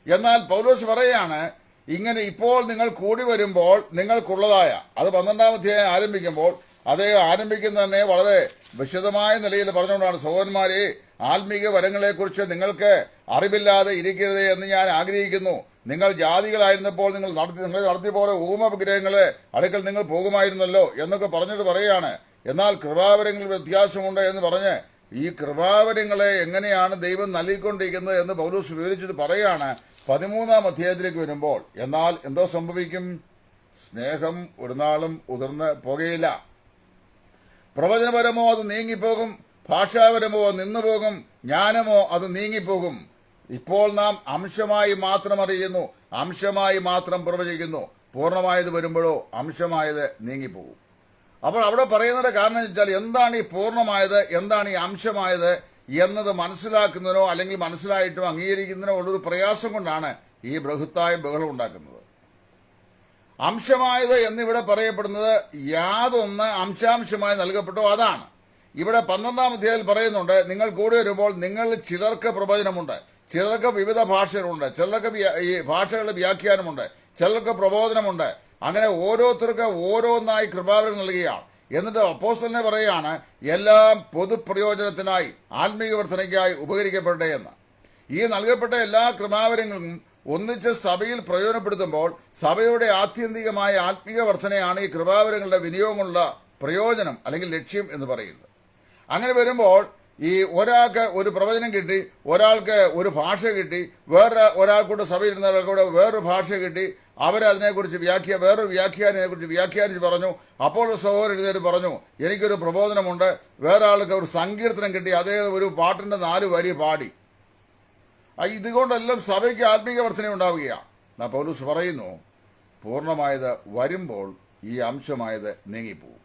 എന്നാൽ പൗലോസ് പറയാണ്, ഇങ്ങനെ ഇപ്പോൾ നിങ്ങൾ കൂടി വരുമ്പോൾ നിങ്ങൾക്കുള്ളതായ, അത് 12-ാം അധ്യായം ആരംഭിക്കുമ്പോൾ അത് ആരംഭിക്കുന്ന തന്നെ വളരെ വിശദമായ നിലയിൽ പറഞ്ഞുകൊണ്ടാണ്, സഹോദരന്മാരെ, ആത്മീക വരങ്ങളെക്കുറിച്ച് നിങ്ങൾക്ക് അറിവില്ലാതെ ഇരിക്കരുത് എന്ന് ഞാൻ ആഗ്രഹിക്കുന്നു. നിങ്ങൾ ജാതികളായിരുന്നപ്പോൾ നിങ്ങൾ നടത്തിയ പോലെ ഊമവിഗ്രഹങ്ങളെ അടുക്കൽ നിങ്ങൾ പോകുമായിരുന്നല്ലോ എന്നൊക്കെ പറഞ്ഞിട്ട് പറയുകയാണ്. എന്നാൽ കൃപാവരങ്ങളിൽ വ്യത്യാസമുണ്ട് എന്ന് പറഞ്ഞ് ഈ കൃപാവരങ്ങളെ എങ്ങനെയാണ് ദൈവം നൽകിക്കൊണ്ടിരിക്കുന്നത് എന്ന് പൗലോസ് വിവരിച്ചിട്ട് പറയുകയാണ് 13-ാം അധ്യായത്തിലേക്ക് വരുമ്പോൾ. എന്നാൽ എന്തോ സംഭവിക്കും? സ്നേഹം ഒരു നാളും ഉതിർന്ന് പോകുകയില്ല. പ്രവചനപരമോ അത് നീങ്ങിപ്പോകും, ഭാഷാപരമോ നിന്നുപോകും, ജ്ഞാനമോ അത് നീങ്ങിപ്പോകും. ഇപ്പോൾ നാം അംശമായി മാത്രം അറിയുന്നു, അംശമായി മാത്രം പ്രവചിക്കുന്നു. പൂർണ്ണമായത് വരുമ്പോഴോ അംശമായത് നീങ്ങിപ്പോകും. അപ്പോൾ അവിടെ പറയുന്നതിന്റെ കാരണം വെച്ചാൽ, എന്താണ് ഈ പൂർണ്ണമായത്, എന്താണ് ഈ അംശമായത് എന്നത് മനസ്സിലാക്കുന്നതിനോ അല്ലെങ്കിൽ മനസ്സിലായിട്ടും അംഗീകരിക്കുന്നതിനോ ഉള്ളൊരു പ്രയാസം കൊണ്ടാണ് ഈ ബൃഹത്തായ ബഹളം ഉണ്ടാക്കുന്നത്. അംശമായത് എന്നിവിടെ പറയപ്പെടുന്നത് യാതൊന്ന് അംശാംശമായി നൽകപ്പെട്ടോ അതാണ്. ഇവിടെ 12-ാം അധ്യായത്തിൽ പറയുന്നുണ്ട്, നിങ്ങൾ കൂടി വരുമ്പോൾ നിങ്ങൾ ചിലർക്ക് പ്രവചനമുണ്ട്, ചിലർക്ക് വിവിധ ഭാഷകളുണ്ട്, ചിലർക്ക് ഈ ഭാഷകളുടെ വ്യാഖ്യാനമുണ്ട്, ചിലർക്ക് പ്രബോധനമുണ്ട്. അങ്ങനെ ഓരോരുത്തർക്ക് ഓരോന്നായി കൃപാവരം നൽകുകയാണ്. എന്നിട്ട് അപ്പോസ്തലനെ പറയുകയാണ്, എല്ലാം പൊതുപ്രയോജനത്തിനായി ആത്മീയ വർധനയ്ക്കായി ഉപകരിക്കപ്പെടട്ടെ എന്ന്. ഈ നൽകപ്പെട്ട എല്ലാ കൃപാവരങ്ങളും ഒന്നിച്ച് സഭയിൽ പ്രയോജനപ്പെടുത്തുമ്പോൾ സഭയുടെ ആത്യന്തികമായ ആത്മീയ വർധനയാണ് ഈ കൃപാവരങ്ങളുടെ വിനിയോഗമുള്ള പ്രയോജനം അല്ലെങ്കിൽ ലക്ഷ്യം എന്ന് പറയുന്നത്. അങ്ങനെ വരുമ്പോൾ ഈ ഒരാൾക്ക് ഒരു പ്രവചനം കിട്ടി, ഒരാൾക്ക് ഒരു ഭാഷ കിട്ടി, ഒരാൾക്കൂടെ സഭയിരുന്ന ഒരാൾക്കൂടെ വേറൊരു ഭാഷ കിട്ടി, അവരതിനെക്കുറിച്ച് വേറൊരു വ്യാഖ്യാനത്തെക്കുറിച്ച് വ്യാഖ്യാനിച്ച് പറഞ്ഞു. അപ്പോൾ സഹോദരൻ എഴുന്നേറ്റ് പറഞ്ഞു, എനിക്കൊരു പ്രബോധനമുണ്ട്. വേറെ ആൾക്ക് ഒരു സങ്കീർത്തനം കിട്ടി, അതേ ഒരു പാട്ടിൻ്റെ 4 വരി പാടി. ഇതുകൊണ്ടെല്ലാം സഭയ്ക്ക് ആത്മീയ വർധന ഉണ്ടാവുകയാണ്. എന്നാൽ പൗലോസ് പറയുന്നു, പൂർണ്ണമായത് വരുമ്പോൾ ഈ അംശമായത് നീങ്ങിപ്പോകും.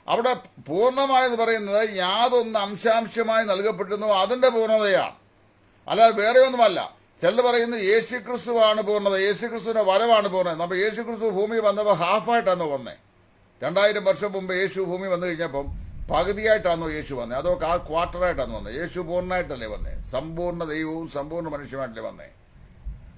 അവിടെ പൂർണ്ണമായെന്ന് പറയുന്നത് യാതൊന്ന് അംശാംശമായി നൽകപ്പെട്ടിരുന്നു അതിൻ്റെ പൂർണ്ണതയാണ്, അല്ലാതെ വേറെ ഒന്നുമല്ല. ചിലർ പറയുന്നത് യേശുക്രിസ്തുവാണ് പൂർണ്ണത, യേശുക്രിസ്തുവിന്റെ വരവാണ് പൂർണ്ണത. അപ്പോൾ യേശുക്രിസ്തു ഭൂമി വന്നപ്പോൾ ഹാഫായിട്ടാണ് വന്നത്. 2000 വർഷം മുമ്പ് യേശു ഭൂമി വന്നു കഴിഞ്ഞപ്പം പകുതിയായിട്ടാണോ യേശു വന്നത്, അതോ ക്വാർട്ടറായിട്ടാണ് വന്നത്? യേശു പൂർണ്ണമായിട്ടല്ലേ വന്നേ? സമ്പൂർണ്ണ ദൈവവും സമ്പൂർണ്ണ മനുഷ്യമായിട്ടല്ലേ വന്നേ?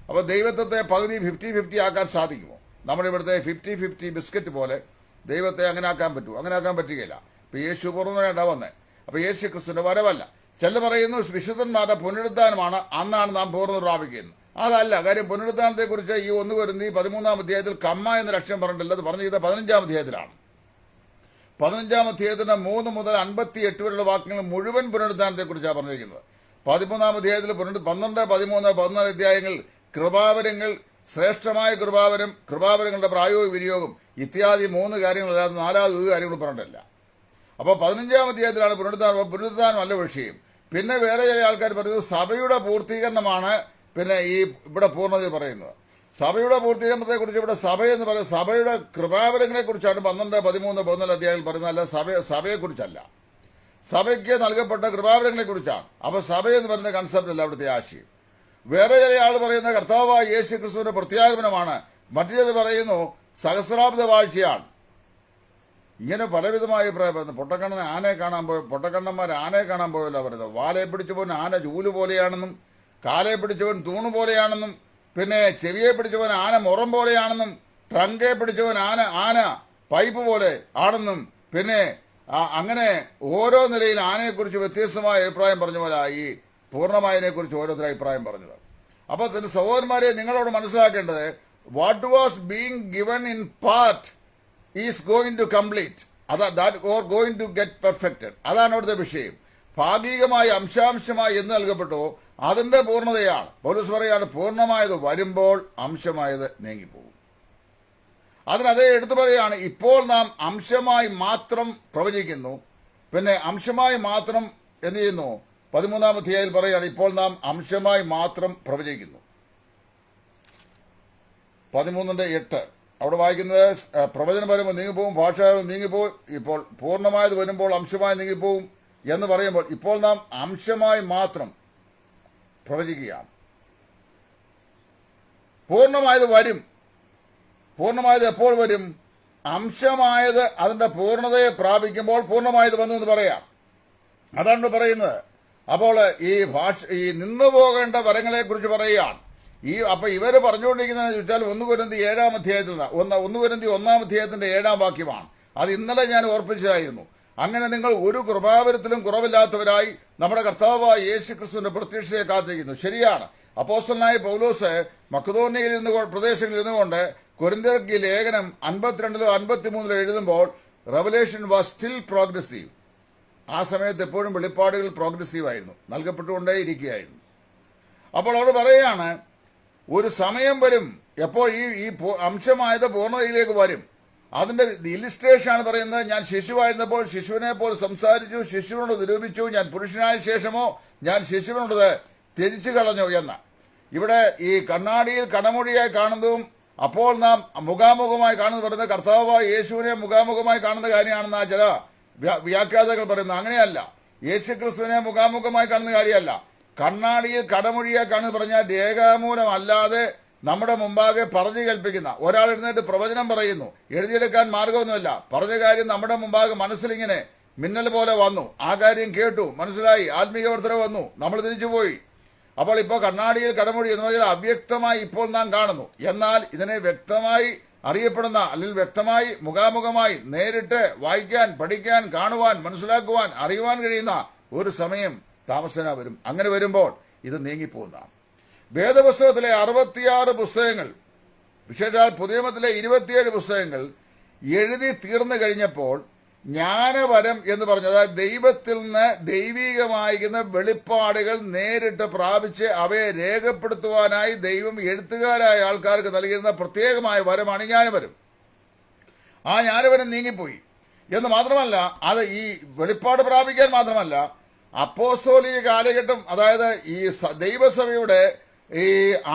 അപ്പോൾ ദൈവത്വത്തെ പകുതി 50-50 ആക്കാൻ സാധിക്കുമോ? നമ്മുടെ ഇവിടുത്തെ 50-50 ബിസ്ക്കറ്റ് പോലെ ദൈവത്തെ അങ്ങനെ ആക്കാൻ പറ്റുമോ? അങ്ങനെ ആക്കാൻ പറ്റുകയില്ല. ഇപ്പോൾ യേശു പൂർണ്ണമായിട്ടാണ് വന്നത്. അപ്പോൾ യേശു ക്രിസ്തുവിന്റെ വരവല്ല. ചിലർ പറയുന്നു വിശുദ്ധന്മാരുടെ പുനരുദ്ധാനമാണ്, അന്നാണ് നാം പൂർണ്ണത പ്രാപിക്കുന്നത്. അതല്ല കാര്യം. പുനരുദ്ധാനത്തെക്കുറിച്ച് ഈ 1 കൊരിന്ത്യർ 13-ാം അധ്യായത്തിൽ കമ്മ എന്ന ലക്ഷ്യം പറഞ്ഞിട്ടില്ല. അത് പറഞ്ഞിരിക്കുന്നത് 15-ാം അധ്യായത്തിലാണ്. 15-ാം അധ്യായത്തിന് 3 മുതൽ 58 വരെയുള്ള വാക്യങ്ങൾ മുഴുവൻ പുനരുദ്ധാനത്തെക്കുറിച്ചാണ് പറഞ്ഞിരിക്കുന്നത്. 13-ാം അധ്യായത്തിൽ 12, 13, 14 അധ്യായങ്ങളിൽ കൃപാവരങ്ങൾ, ശ്രേഷ്ഠമായ കൃപാവരങ്ങളുടെ പ്രായോഗിക വിനിയോഗം ഇത്യാദി 3 കാര്യങ്ങളല്ലാതെ 4ാമത് ഒരു കാര്യങ്ങൾ പറഞ്ഞിട്ടില്ല. അപ്പോൾ 15-ാം അധ്യായത്തിലാണ് പുനരുദ്ധാനമല്ല വിഷയം. പിന്നെ വേറെ ചില ആൾക്കാർ പറയുന്നത് സഭയുടെ പൂർത്തീകരണമാണ് പിന്നെ ഇവിടെ പൂർണ്ണത പറയുന്നത്. സഭയുടെ പൂർത്തീകരണത്തെക്കുറിച്ച് ഇവിടെ സഭയെന്ന് പറയുന്നത് സഭയുടെ കൃപാവരങ്ങളെക്കുറിച്ചാണ് 12, 13, 14 അധ്യായങ്ങൾ പറയുന്നത്. അല്ല സഭയെക്കുറിച്ചല്ല, സഭയ്ക്ക് നൽകപ്പെട്ട കൃപാവരങ്ങളെക്കുറിച്ചാണ്. അപ്പോൾ സഭയെന്ന് പറയുന്ന കൺസെപ്റ്റ് അല്ല അവിടുത്തെ ആശയം. വേറെ ചില ആൾ പറയുന്ന കർത്താവായ യേശു ക്രിസ്തുവിന്റെ പ്രത്യാഗമനമാണ്. മറ്റു ചിലർ പറയുന്നു സഹസ്രാബ്ദ വാഴ്ചയാണ്. ഇങ്ങനെ പലവിധമായ അഭിപ്രായം. പൊട്ടക്കണ്ണൻ ആനയെ കാണാൻ പോയ പൊട്ടക്കണ്ണന്മാർ ആനയെ കാണാൻ പോയല്ലോ പറയുന്നത്. വാലയെ പിടിച്ചവൻ ആന ചൂല് പോലെയാണെന്നും, കാലയെ പിടിച്ചവൻ തൂണ് പോലെയാണെന്നും, പിന്നെ ചെവിയെ പിടിച്ചവൻ ആന മുറം പോലെയാണെന്നും, ട്രങ്കെ പിടിച്ചവൻ ആന പൈപ്പ് പോലെ ആണെന്നും, പിന്നെ അങ്ങനെ ഓരോ നിലയിൽ ആനയെക്കുറിച്ച് വ്യത്യസ്തമായ അഭിപ്രായം പറഞ്ഞ പോലെ ഈ പൂർണ്ണമായതിനെക്കുറിച്ച് ഓരോരുത്തർ അഭിപ്രായം പറഞ്ഞത്. അപ്പോൾ സഹോദരന്മാരെ, നിങ്ങളോട് മനസ്സിലാക്കേണ്ടത്, what was being given in part is going to complete or going to get perfected. അതാണ് അവിടുത്തെ വിഷയം. ഭാഗികമായി അംശാംശമായി എന്ന് നൽകപ്പെട്ടോ അതിന്റെ പൂർണ്ണതയാണ്. പൗലോസ് പറയാണ്, പൂർണ്ണമായത് വരുമ്പോൾ അംശമായത് നീങ്ങിപ്പോകും. അതിനതേ എടുത്തു പറയുകയാണ്, ഇപ്പോൾ നാം അംശമായി മാത്രം പ്രവചിക്കുന്നു. പിന്നെ അംശമായി മാത്രം എന്ത് ചെയ്യുന്നു? 13-ാം അധ്യായത്തിൽ പറയുകയാണ്, ഇപ്പോൾ നാം അംശമായി മാത്രം പ്രവചിക്കുന്നു. 13:8 അവിടെ വായിക്കുന്നത്, പ്രവചനം വരുമ്പോൾ നീങ്ങിപ്പോവും, ഭാഷ നീങ്ങിപ്പോവും, ഇപ്പോൾ പൂർണ്ണമായത് വരുമ്പോൾ അംശമായി നീങ്ങിപ്പോവും എന്ന് പറയുമ്പോൾ ഇപ്പോൾ നാം അംശമായി മാത്രം പ്രവചിക്കുകയാണ്. പൂർണ്ണമായത് വരും. പൂർണ്ണമായത് എപ്പോൾ വരും? അംശമായത് അതിൻ്റെ പൂർണ്ണതയെ പ്രാപിക്കുമ്പോൾ പൂർണ്ണമായത് വന്നു എന്ന് പറയാം. അതാണ് പറയുന്നത്. അപ്പോൾ ഈ നിന്നു പോകേണ്ട വരങ്ങളെക്കുറിച്ച് പറയുകയാണ്. അപ്പം ഇവർ പറഞ്ഞുകൊണ്ടിരിക്കുന്നതെന്ന് ചോദിച്ചാൽ 1 കൊരിന്തി 7-ാം അധ്യായത്തിൽ 1 കൊരിന്തി 1-ാം അധ്യായത്തിൻ്റെ 7-ാം വാക്യമാണ്. അത് ഇന്നലെ ഞാൻ ഓർപ്പിച്ചതായിരുന്നു. അങ്ങനെ നിങ്ങൾ ഒരു കൃപാവരത്തിലും കുറവില്ലാത്തവരായി നമ്മുടെ കർത്താവായ യേശു ക്രിസ്തുവിന്റെ പ്രത്യക്ഷതയെ കാത്തിരിക്കുന്നു. ശരിയാണ്. അപ്പോസ്തലനായ പൗലോസ് മക്കദോന്യയിൽ പ്രദേശങ്ങളിൽ ഇരുന്നുകൊണ്ട് കൊരിന്ത്യർക്ക് ലേഖനം 52-ലോ 53-ലോ എഴുതുമ്പോൾ റെവലേഷൻ വാസ് സ്റ്റിൽ പ്രോഗ്രസീവ്. ആ സമയത്ത് എപ്പോഴും വെളിപ്പാടുകൾ പ്രോഗ്രസീവായിരുന്നു, നൽകപ്പെട്ടുകൊണ്ടേ ഇരിക്കുകയായിരുന്നു. അപ്പോൾ അവിടെ പറയുകയാണ്, ഒരു സമയം വരും എപ്പോൾ ഈ അംശമായത് പൂർണ്ണതയിലേക്ക് വരും. അതിൻ്റെ ഇലിസ്ട്രേഷനാണ് പറയുന്നത്. ഞാൻ ശിശുവായിരുന്നപ്പോൾ ശിശുവിനെ പോലെ സംസാരിച്ചു, ശിശുവിനോട് നിരൂപിച്ചു, ഞാൻ പുരുഷനായ ശേഷമോ ഞാൻ ശിശുവിനോട് ത്യജിച്ചു കളഞ്ഞു എന്ന്. ഇവിടെ ഈ കണ്ണാടിയിൽ കടമൊഴിയായി കാണുന്നതും അപ്പോൾ നാം മുഖാമുഖമായി കാണുന്നത് പറയുന്നത് കർത്താവായ യേശുവിനെ മുഖാമുഖമായി കാണുന്ന കാര്യമാണെന്ന് ചില വ്യാഖ്യാതാക്കൾ പറയുന്നത്. അങ്ങനെയല്ല, യേശു ക്രിസ്തുവിനെ മുഖാമുഖമായി കാണുന്ന കാര്യമല്ല. കണ്ണാടിയിൽ കടമൊഴിയായി കാണുന്നത് പറഞ്ഞാൽ രേഖാമൂലം അല്ലാതെ നമ്മുടെ മുമ്പാകെ പറഞ്ഞു കേൾപ്പിക്കുന്ന ഒരാൾ എഴുന്നേറ്റ് പ്രവചനം പറയുന്നു. എഴുതിയെടുക്കാൻ മാർഗമൊന്നുമില്ല. പറഞ്ഞ കാര്യം നമ്മുടെ മുമ്പാകെ മനസ്സിലിങ്ങനെ മിന്നൽ പോലെ വന്നു. ആ കാര്യം കേട്ടു, മനസ്സിലായി, ആത്മീയ വർധന വന്നു, നമ്മൾ തിരിച്ചുപോയി. അപ്പോൾ ഇപ്പോൾ കണ്ണാടിയിൽ കടമൊഴി എന്ന് പറഞ്ഞാൽ അവ്യക്തമായി ഇപ്പോൾ നാം കാണുന്നു. എന്നാൽ ഇതിനെ വ്യക്തമായി അറിയപ്പെടുന്ന, അല്ലെങ്കിൽ വ്യക്തമായി മുഖാമുഖമായി നേരിട്ട് വായിക്കാൻ, പഠിക്കാൻ, കാണുവാൻ, മനസ്സിലാക്കുവാൻ, അറിയുവാൻ കഴിയുന്ന ഒരു സമയം താമസന വരും. അങ്ങനെ വരുമ്പോൾ ഇത് നീങ്ങിപ്പോകുന്നതാണ്. വേദപുസ്തകത്തിലെ 66 പുസ്തകങ്ങൾ, വിശേഷാൽ പുതിയ നിയമത്തിലെ 27 പുസ്തകങ്ങൾ എഴുതി തീർന്നു കഴിഞ്ഞപ്പോൾ ജ്ഞാനവരം എന്ന് പറഞ്ഞത്, അതായത് ദൈവത്തിൽ നിന്ന് ദൈവികമായിരിക്കുന്ന വെളിപ്പാടുകൾ നേരിട്ട് പ്രാപിച്ച് അവയെ രേഖപ്പെടുത്തുവാനായി ദൈവം എഴുത്തുകാരായ ആൾക്കാർക്ക് നൽകിയിരുന്ന പ്രത്യേകമായ വരമാണ് ജ്ഞാനവരം. ആ ജ്ഞാനവരം നീങ്ങിപ്പോയി എന്ന് മാത്രമല്ല, അത് ഈ വെളിപ്പാട് പ്രാപിക്കാൻ മാത്രമല്ല, അപ്പോസ്തോലിക കാലഘട്ടം, അതായത് ഈ ദൈവസഭയുടെ ഈ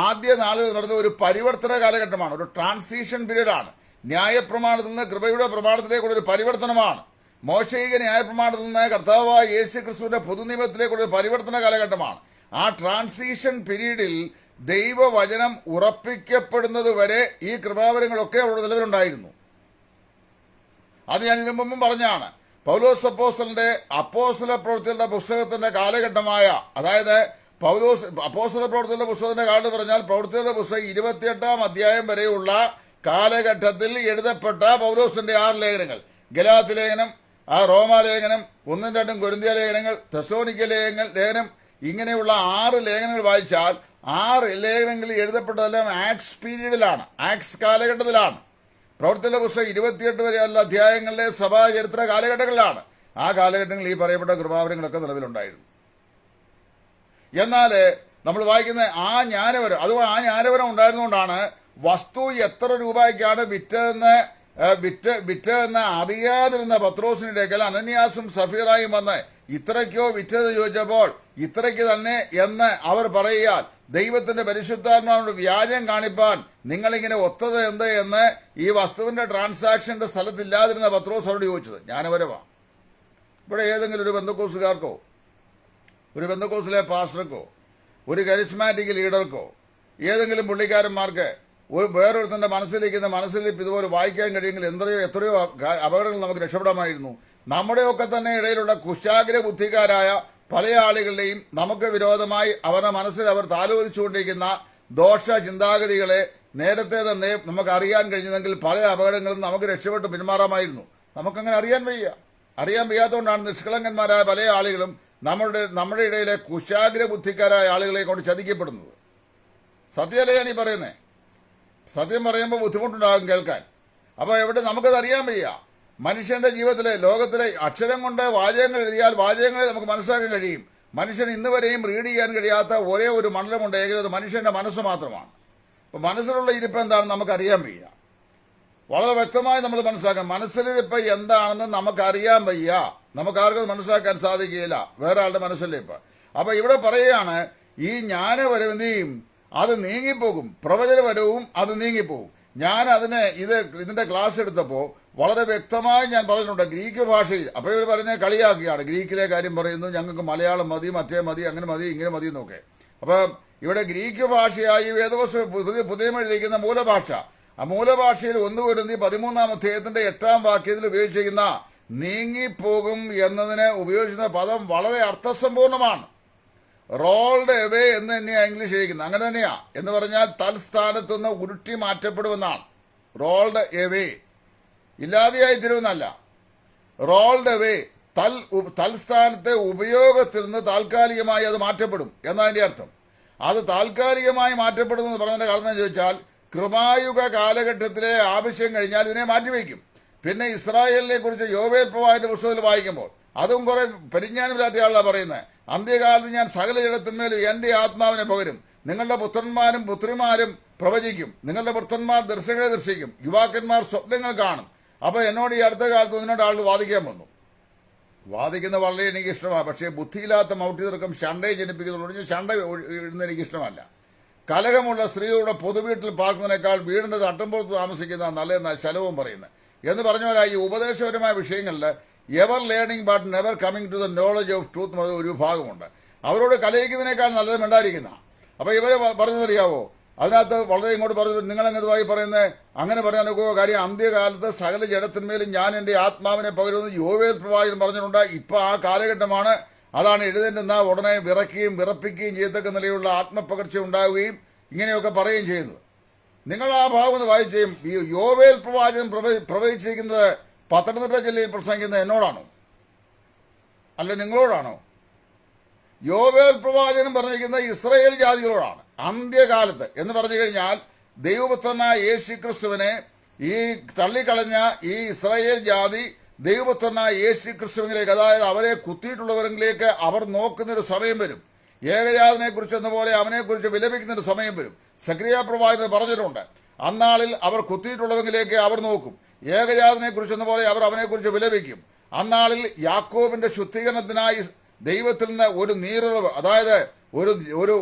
ആദ്യ നാളുകൾ നടന്ന ഒരു പരിവർത്തന കാലഘട്ടമാണ്, ഒരു ട്രാൻസിഷൻ പീരീഡാണ്. ന്യായപ്രമാണത്തിൽ നിന്ന് കൃപയുടെ പ്രമാണത്തിലേക്കുള്ള ഒരു പരിവർത്തനമാണ്. മോശയിക ന്യായപ്രമാണത്തിൽ നിന്ന് കർത്താവായ യേശു ക്രിസ്തുവിന്റെ പൊതുനിയമത്തിലേക്കുള്ള ഒരു പരിവർത്തന കാലഘട്ടമാണ്. ആ ട്രാൻസിഷൻ പീരീഡിൽ ദൈവവചനം ഉറപ്പിക്കപ്പെടുന്നത് വരെ ഈ കൃപാവരങ്ങളൊക്കെ അവിടെ നിലവിലുണ്ടായിരുന്നു. അത് ഞാൻ ഇതിനു മുമ്പും പറഞ്ഞാണ്. പൗലോസ് അപ്പോസ്തലന്റെ അപ്പോസ്തല പ്രവൃത്തികളുടെ പുസ്തകത്തിന്റെ കാലഘട്ടമായ, അതായത് പൗലോസ് അപ്പോസ്തല പ്രവൃത്തികളുടെ പുസ്തകത്തിന്റെ കാലത്ത് പറഞ്ഞാൽ പ്രവൃത്തികളുടെ പുസ്തകം 28-ാം അധ്യായം വരെയുള്ള കാലഘട്ടത്തിൽ എഴുതപ്പെട്ട പൗലോസിന്റെ 6 ലേഖനങ്ങൾ, ഗലാത്യ ലേഖനം, റോമാലേഖനം, 1-2 കൊരിന്ത്യ ലേഖനങ്ങൾ, തെസ്സലോനിക്ക ലേഖനം, ഇങ്ങനെയുള്ള 6 ലേഖനങ്ങൾ വായിച്ചാൽ 6 ലേഖനങ്ങളിൽ എഴുതപ്പെട്ടതെല്ലാം ആക്സ് പീരീഡിലാണ്, ആക്സ് കാലഘട്ടത്തിലാണ്. പ്രവൃത്തിയുടെ പുസ്തകം 28 വരെയുള്ള അധ്യായങ്ങളിലെ സഭാ ചരിത്ര കാലഘട്ടങ്ങളിലാണ്. ആ കാലഘട്ടങ്ങളിൽ ഈ പറയപ്പെട്ട കൃപാവരങ്ങളൊക്കെ നിലവിലുണ്ടായിരുന്നു. എന്നാൽ നമ്മൾ വായിക്കുന്ന ആ ജ്ഞാനവരം, അതുകൊണ്ട് ആ ജ്ഞാനവരം ഉണ്ടായിരുന്നുകൊണ്ടാണ് വസ്തു എത്ര രൂപയ്ക്കാണ് വിറ്റതെന്ന് അറിയാതിരുന്ന പത്രോസിനിടയ്ക്കൽ അനന്യാസും സഫീറായും വന്ന് ഇത്രയ്ക്കോ വിറ്റത് ചോദിച്ചപ്പോൾ ഇത്രയ്ക്ക് തന്നെ എന്ന് അവർ പറയുക, ദൈവത്തിന്റെ പരിശുദ്ധാത്മാവിനോട് വ്യാജം കാണിപ്പാൻ നിങ്ങളിങ്ങനെ ഒത്തത് എന്ത് എന്ന് ഈ വസ്തുവിന്റെ ട്രാൻസാക്ഷന്റെ സ്ഥലത്തില്ലാതിരുന്ന പത്രോസ് അവരോട് ചോദിച്ചത് ജ്ഞാനവരമാണ്. ഇവിടെ ഏതെങ്കിലും ഒരു ബന്ധക്കോസുകാർക്കോ, ഒരു ബന്ധക്കോസിലെ പാസ്റ്റർക്കോ, ഒരു കരിസ്മാറ്റിക് ലീഡർക്കോ, ഏതെങ്കിലും പുള്ളിക്കാരന്മാർക്ക് വേറൊരുത്തൻ്റെ മനസ്സിൽ ഇതുപോലെ വായിക്കാൻ കഴിയുമെങ്കിൽ എത്രയോ അപകടങ്ങൾ നമുക്ക് രക്ഷപ്പെടാമായിരുന്നു. നമ്മുടെയൊക്കെ തന്നെ ഇടയിലുള്ള കുശാഗ്ര ബുദ്ധിക്കാരായ പല ആളുകളുടെയും നമുക്ക് വിരോധമായി അവരുടെ മനസ്സിൽ അവർ താലോലിച്ചുകൊണ്ടിരിക്കുന്ന ദോഷ ചിന്താഗതികളെ നേരത്തെ തന്നെ നമുക്ക് അറിയാൻ കഴിഞ്ഞതെങ്കിൽ പല അപകടങ്ങളും നമുക്ക് രക്ഷപ്പെട്ട് പിന്മാറാമായിരുന്നു. നമുക്കങ്ങനെ അറിയാൻ വയ്യാത്തതുകൊണ്ടാണ് നിഷ്കളങ്കന്മാരായ പല ആളുകളും നമ്മുടെ ഇടയിലെ കുശാഗ്ര ബുദ്ധിക്കാരായ ആളുകളെ കൊണ്ട് ചതിക്കപ്പെടുന്നത്. സത്യമല്ലേ ഞാനീ പറയുന്നേ? സത്യം പറയുമ്പോൾ ബുദ്ധിമുട്ടുണ്ടാകും കേൾക്കാൻ. അപ്പോൾ നമുക്കത് അറിയാൻ വയ്യ. മനുഷ്യൻ്റെ ജീവിതത്തിലെ ലോകത്തിലെ അക്ഷരം കൊണ്ട് വാചകങ്ങൾ എഴുതിയാൽ വാചകങ്ങളെ നമുക്ക് മനസ്സിലാക്കാൻ കഴിയും. മനുഷ്യൻ ഇന്ന് വരെയും റീഡ് ചെയ്യാൻ കഴിയാത്ത ഒരേ ഒരു മണ്ഡലമുണ്ടെങ്കിൽ അത് മനുഷ്യൻ്റെ മനസ്സ് മാത്രമാണ്. അപ്പോൾ മനസ്സിലുള്ള ഇരിപ്പ് എന്താണെന്ന് നമുക്കറിയാൻ വയ്യ. വളരെ വ്യക്തമായി നമ്മൾ മനസ്സിലാക്കണം. മനസ്സിലിരിപ്പ് എന്താണെന്ന് നമുക്കറിയാൻ വയ്യ. നമുക്കാർക്കും മനസ്സിലാക്കാൻ സാധിക്കുകയില്ല വേറെ ആളുടെ മനസ്സിലിരിപ്പ്. അപ്പോൾ ഇവിടെ പറയുകയാണ്, ഈ ജ്ഞാനപരവധിയും അത് നീങ്ങിപ്പോകും, പ്രവചനപരവും അത് നീങ്ങിപ്പോകും. ഞാൻ ഇതിൻ്റെ ക്ലാസ് എടുത്തപ്പോൾ വളരെ വ്യക്തമായി ഞാൻ പറഞ്ഞിട്ടുണ്ട് ഗ്രീക്ക് ഭാഷയിൽ. അപ്പോൾ ഇവർ പറഞ്ഞ കളിയാക്കിയാണ്, ഗ്രീക്കിലെ കാര്യം പറയുന്നു, ഞങ്ങൾക്ക് മലയാളം മതി, മറ്റേ മതി, അങ്ങനെ മതി, ഇങ്ങനെ മതി എന്നൊക്കെ. അപ്പം ഇവിടെ ഗ്രീക്ക് ഭാഷയായി വേദപുസ്തകം പുതിയ എഴുതിയിരിക്കുന്ന മൂലഭാഷ, ആ മൂലഭാഷയിൽ 1 കൊരിന്ത്യർ 13-ാം അധ്യായത്തിൻ്റെ 8-ാം വാക്യത്തിൽ ഉപയോഗിച്ചിരിക്കുന്ന നീങ്ങിപ്പോകും എന്നതിന് ഉപയോഗിക്കുന്ന പദം വളരെ അർത്ഥസമ്പൂർണമാണ്. റോൾഡ് എവേ എന്ന് തന്നെയാണ് ഇംഗ്ലീഷ് എഴുതിക്കുന്നത്. അങ്ങനെ തന്നെയാ എന്ന് പറഞ്ഞാൽ തൽസ്ഥാനത്തുനിന്ന് ഉരുട്ടി മാറ്റപ്പെടുമെന്നാണ്. റോൾഡ് എവേ, ഇല്ലാതെയായി തീരുമെന്നല്ല. റോൾഡ് എവേ, തൽസ്ഥാനത്തെ ഉപയോഗത്തിൽ നിന്ന് താൽക്കാലികമായി അത് മാറ്റപ്പെടും എന്നതിൻ്റെ അർത്ഥം. അത് താൽക്കാലികമായി മാറ്റപ്പെടുമെന്ന് പറഞ്ഞതിൻ്റെ കാരണം എന്ന് ചോദിച്ചാൽ, കൃപായുഗ കാലഘട്ടത്തിലെ ആവശ്യം കഴിഞ്ഞാൽ ഇതിനെ മാറ്റിവെക്കും. പിന്നെ ഇസ്രായേലിനെ കുറിച്ച് യോവേൽ പ്രവാചകന്റെ പുസ്തകത്തിൽ വായിക്കുമ്പോൾ അതും കുറെ പരിജ്ഞാനമില്ലാത്ത ആളാണ് പറയുന്നത്. അന്ത്യകാലത്ത് ഞാൻ സകല ജഡത്തിന്മേലും എൻ്റെ ആത്മാവിനെ പകരും, നിങ്ങളുടെ പുത്രന്മാരും പുത്രിമാരും പ്രവചിക്കും, നിങ്ങളുടെ പുത്രന്മാർ ദർശകളെ ദർശിക്കും, യുവാക്കന്മാർ സ്വപ്നങ്ങൾ കാണും. അപ്പോൾ എന്നോട് ഈ അടുത്ത കാലത്ത് ഇതിനോട് ആൾ വാദിക്കാൻ വന്നു. വാദിക്കുന്ന വളരെ എനിക്ക് ഇഷ്ടമാണ്. പക്ഷേ ബുദ്ധിയില്ലാത്ത മൗഢ്യതർക്കം ഷണ്ടയെ ജനിപ്പിക്കുന്നുള്ളൂ. ഷണ്ട ഇടുന്ന എനിക്കിഷ്ടമല്ല. കലഹമുള്ള സ്ത്രീയുടെ പൊതുവീട്ടിൽ പാർക്കുന്നതിനേക്കാൾ വീടിൻ്റെ തട്ടമ്പുറത്ത് താമസിക്കുന്ന നല്ലതെന്നാണ് ശലവും പറയുന്നത്. എന്ന് പറഞ്ഞ പോലെ ഈ ഉപദേശപരമായ വിഷയങ്ങളിൽ ever learning but never coming to the knowledge of truth എന്ന ഒരു വിഭാഗമുണ്ട്. അവരോട് കലഹിക്കുന്നതിനേക്കാൾ നല്ലത് മിണ്ടായിരിക്കുന്ന. അപ്പോൾ ഇവർ പറഞ്ഞതറിയാവോ? അതിനകത്ത് വളരെ ഇങ്ങോട്ട് പറഞ്ഞു, നിങ്ങളെങ്ങതുമായി പറയുന്നത് അങ്ങനെ പറയാൻ നോക്കുക. കാര്യം അന്ത്യകാലത്ത് സകല ജഡത്തിന്മേലും ഞാൻ എൻ്റെ ആത്മാവിനെ പകരുമെന്ന് യോവേൽ പ്രവാചകൻ പറഞ്ഞിട്ടുണ്ട്. ഇപ്പോൾ ആ കാലഘട്ടമാണ്. അതാണ് എഴുതേണ്ടുന്ന ഉടനെ വിറപ്പിക്കുകയും ചെയ്യത്തക്ക നിലയിലുള്ള ആത്മപകർച്ച ഉണ്ടാവുകയും ഇങ്ങനെയൊക്കെ പറയുകയും ചെയ്യുന്നത്. നിങ്ങൾ ആ ഭാഗം ഒന്ന് വായിച്ചും. ഈ യോവേൽ പ്രവാചകൻ പ്രവചിച്ചിരിക്കുന്നത് പത്തനംതിട്ട ജില്ലയിൽ പ്രസംഗിക്കുന്നത് എന്നോടാണോ അല്ല നിങ്ങളോടാണോ? യോവേൽ പ്രവാചകൻ പറഞ്ഞിരിക്കുന്നത് ഇസ്രായേൽ ജാതികളോടാണ്. അന്ത്യകാലത്ത് എന്ന് പറഞ്ഞു കഴിഞ്ഞാൽ ദൈവപുത്രനായ യേശുക്രിസ്തുവിനെ ഈ തള്ളിക്കളഞ്ഞ ഈ ഇസ്രായേൽ ജാതി ദൈവപുത്രനായ യേശുക്രിസ്തുവിലേക്ക്, അതായത് അവരെ കുത്തിയിട്ടുള്ളവരിലേക്ക് അവർ നോക്കുന്നൊരു സമയം വരും. ഏകജാതനെക്കുറിച്ച് എന്ന പോലെ അവനെക്കുറിച്ച് വിലപിക്കുന്നൊരു സമയം വരും. സക്രിയ പ്രവാചകൻ പറഞ്ഞിട്ടുണ്ട്, അന്നാളിൽ അവർ കുത്തിയിട്ടുള്ളവരിലേക്ക് അവർ നോക്കും. ഏകജാതനെക്കുറിച്ച് എന്ന പോലെ അവർ അവനെക്കുറിച്ച് വിലപിക്കും. അന്നാളിൽ യാക്കോബിന്റെ ശുദ്ധീകരണത്തിനായി ദൈവത്തിൽ നിന്ന് ഒരു നീരുറവ്, അതായത് ഒരു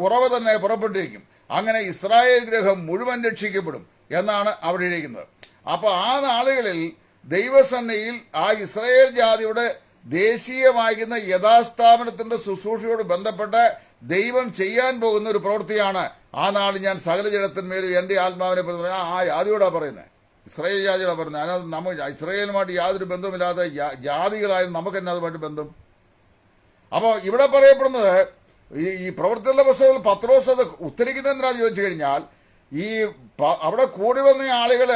ഉറവ് തന്നെ പുറപ്പെട്ടിരിക്കും. അങ്ങനെ ഇസ്രായേൽ ഗ്രഹം മുഴുവൻ രക്ഷിക്കപ്പെടും എന്നാണ് അവിടെ ഇരിക്കുന്നത്. അപ്പോൾ ആ നാളുകളിൽ ദൈവസന്നയിൽ ആ ഇസ്രായേൽ ജാതിയുടെ ദേശീയമായിരിക്കുന്ന യഥാസ്ഥാപനത്തിൻ്റെ ശുശ്രൂഷയോട് ബന്ധപ്പെട്ട് ദൈവം ചെയ്യാൻ പോകുന്ന ഒരു പ്രവൃത്തിയാണ്. ആ നാട് ഞാൻ സകല ജഡത്തിന്മേലും എൻ്റെ ആത്മാവിനെ ആ ജാതിയോടാണ് പറയുന്നത്, ഇസ്രായേൽ ജാതിയോടാണ് പറയുന്നത്. അതിനകത്ത് നമുക്ക് ഇസ്രായേലുമായിട്ട് യാതൊരു ബന്ധവുമില്ലാതെ ജാതികളായാലും നമുക്ക് തന്നെ അതുമായിട്ട് ബന്ധം. അപ്പോൾ ഇവിടെ പറയപ്പെടുന്നത് ഈ പ്രവൃത്തികളുടെ പുസ്തകത്തിൽ പത്രോസ് അത് ഉത്തരിക്കുന്നതെന്തിനാന്ന് ചോദിച്ചു കഴിഞ്ഞാൽ, ഈ അവിടെ കൂടി വന്ന ആളുകൾ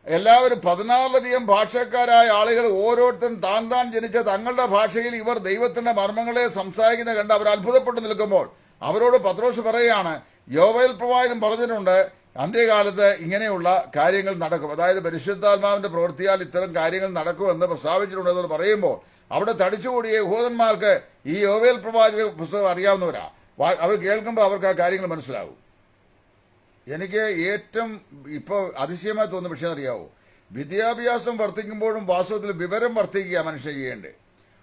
എല്ലാവരും 16ലധികം ഭാഷക്കാരായ ആളുകൾ ഓരോരുത്തരും താൻ ജനിച്ച തങ്ങളുടെ ഭാഷയിൽ ഇവർ ദൈവത്തിൻ്റെ മർമ്മങ്ങളെ സംസാരിക്കുന്ന കണ്ട് അവർ അത്ഭുതപ്പെട്ടു നിൽക്കുമ്പോൾ അവരോട് പത്രോസ് പറയുകയാണ്, യോവേൽ പ്രവാചകൻ പറഞ്ഞിട്ടുണ്ട് അന്ത്യകാലത്ത് ഇങ്ങനെയുള്ള കാര്യങ്ങൾ നടക്കും, അതായത് പരിശുദ്ധാത്മാവിൻ്റെ പ്രവൃത്തിയാൽ ഇത്തരം കാര്യങ്ങൾ നടക്കുമെന്ന് പ്രസ്താവിച്ചിട്ടുണ്ടെന്ന് പറയുമ്പോൾ അവിടെ തടിച്ചുകൂടിയ യഹൂദന്മാർക്ക് ഈ യോവേൽ പ്രവാചക പുസ്തകം അറിയാവുന്നവരാ. അവർ കേൾക്കുമ്പോൾ അവർക്ക് ആ കാര്യങ്ങൾ മനസ്സിലാവും. എനിക്ക് ഏറ്റവും ഇപ്പോൾ അതിശയമായി തോന്നുന്ന വിഷയം അറിയാവോ? വിദ്യാഭ്യാസം വർദ്ധിക്കുമ്പോഴും വാസ്തവത്തിൽ വിവരം വർദ്ധിക്കുക മനുഷ്യൻ ചെയ്യേണ്ടത്.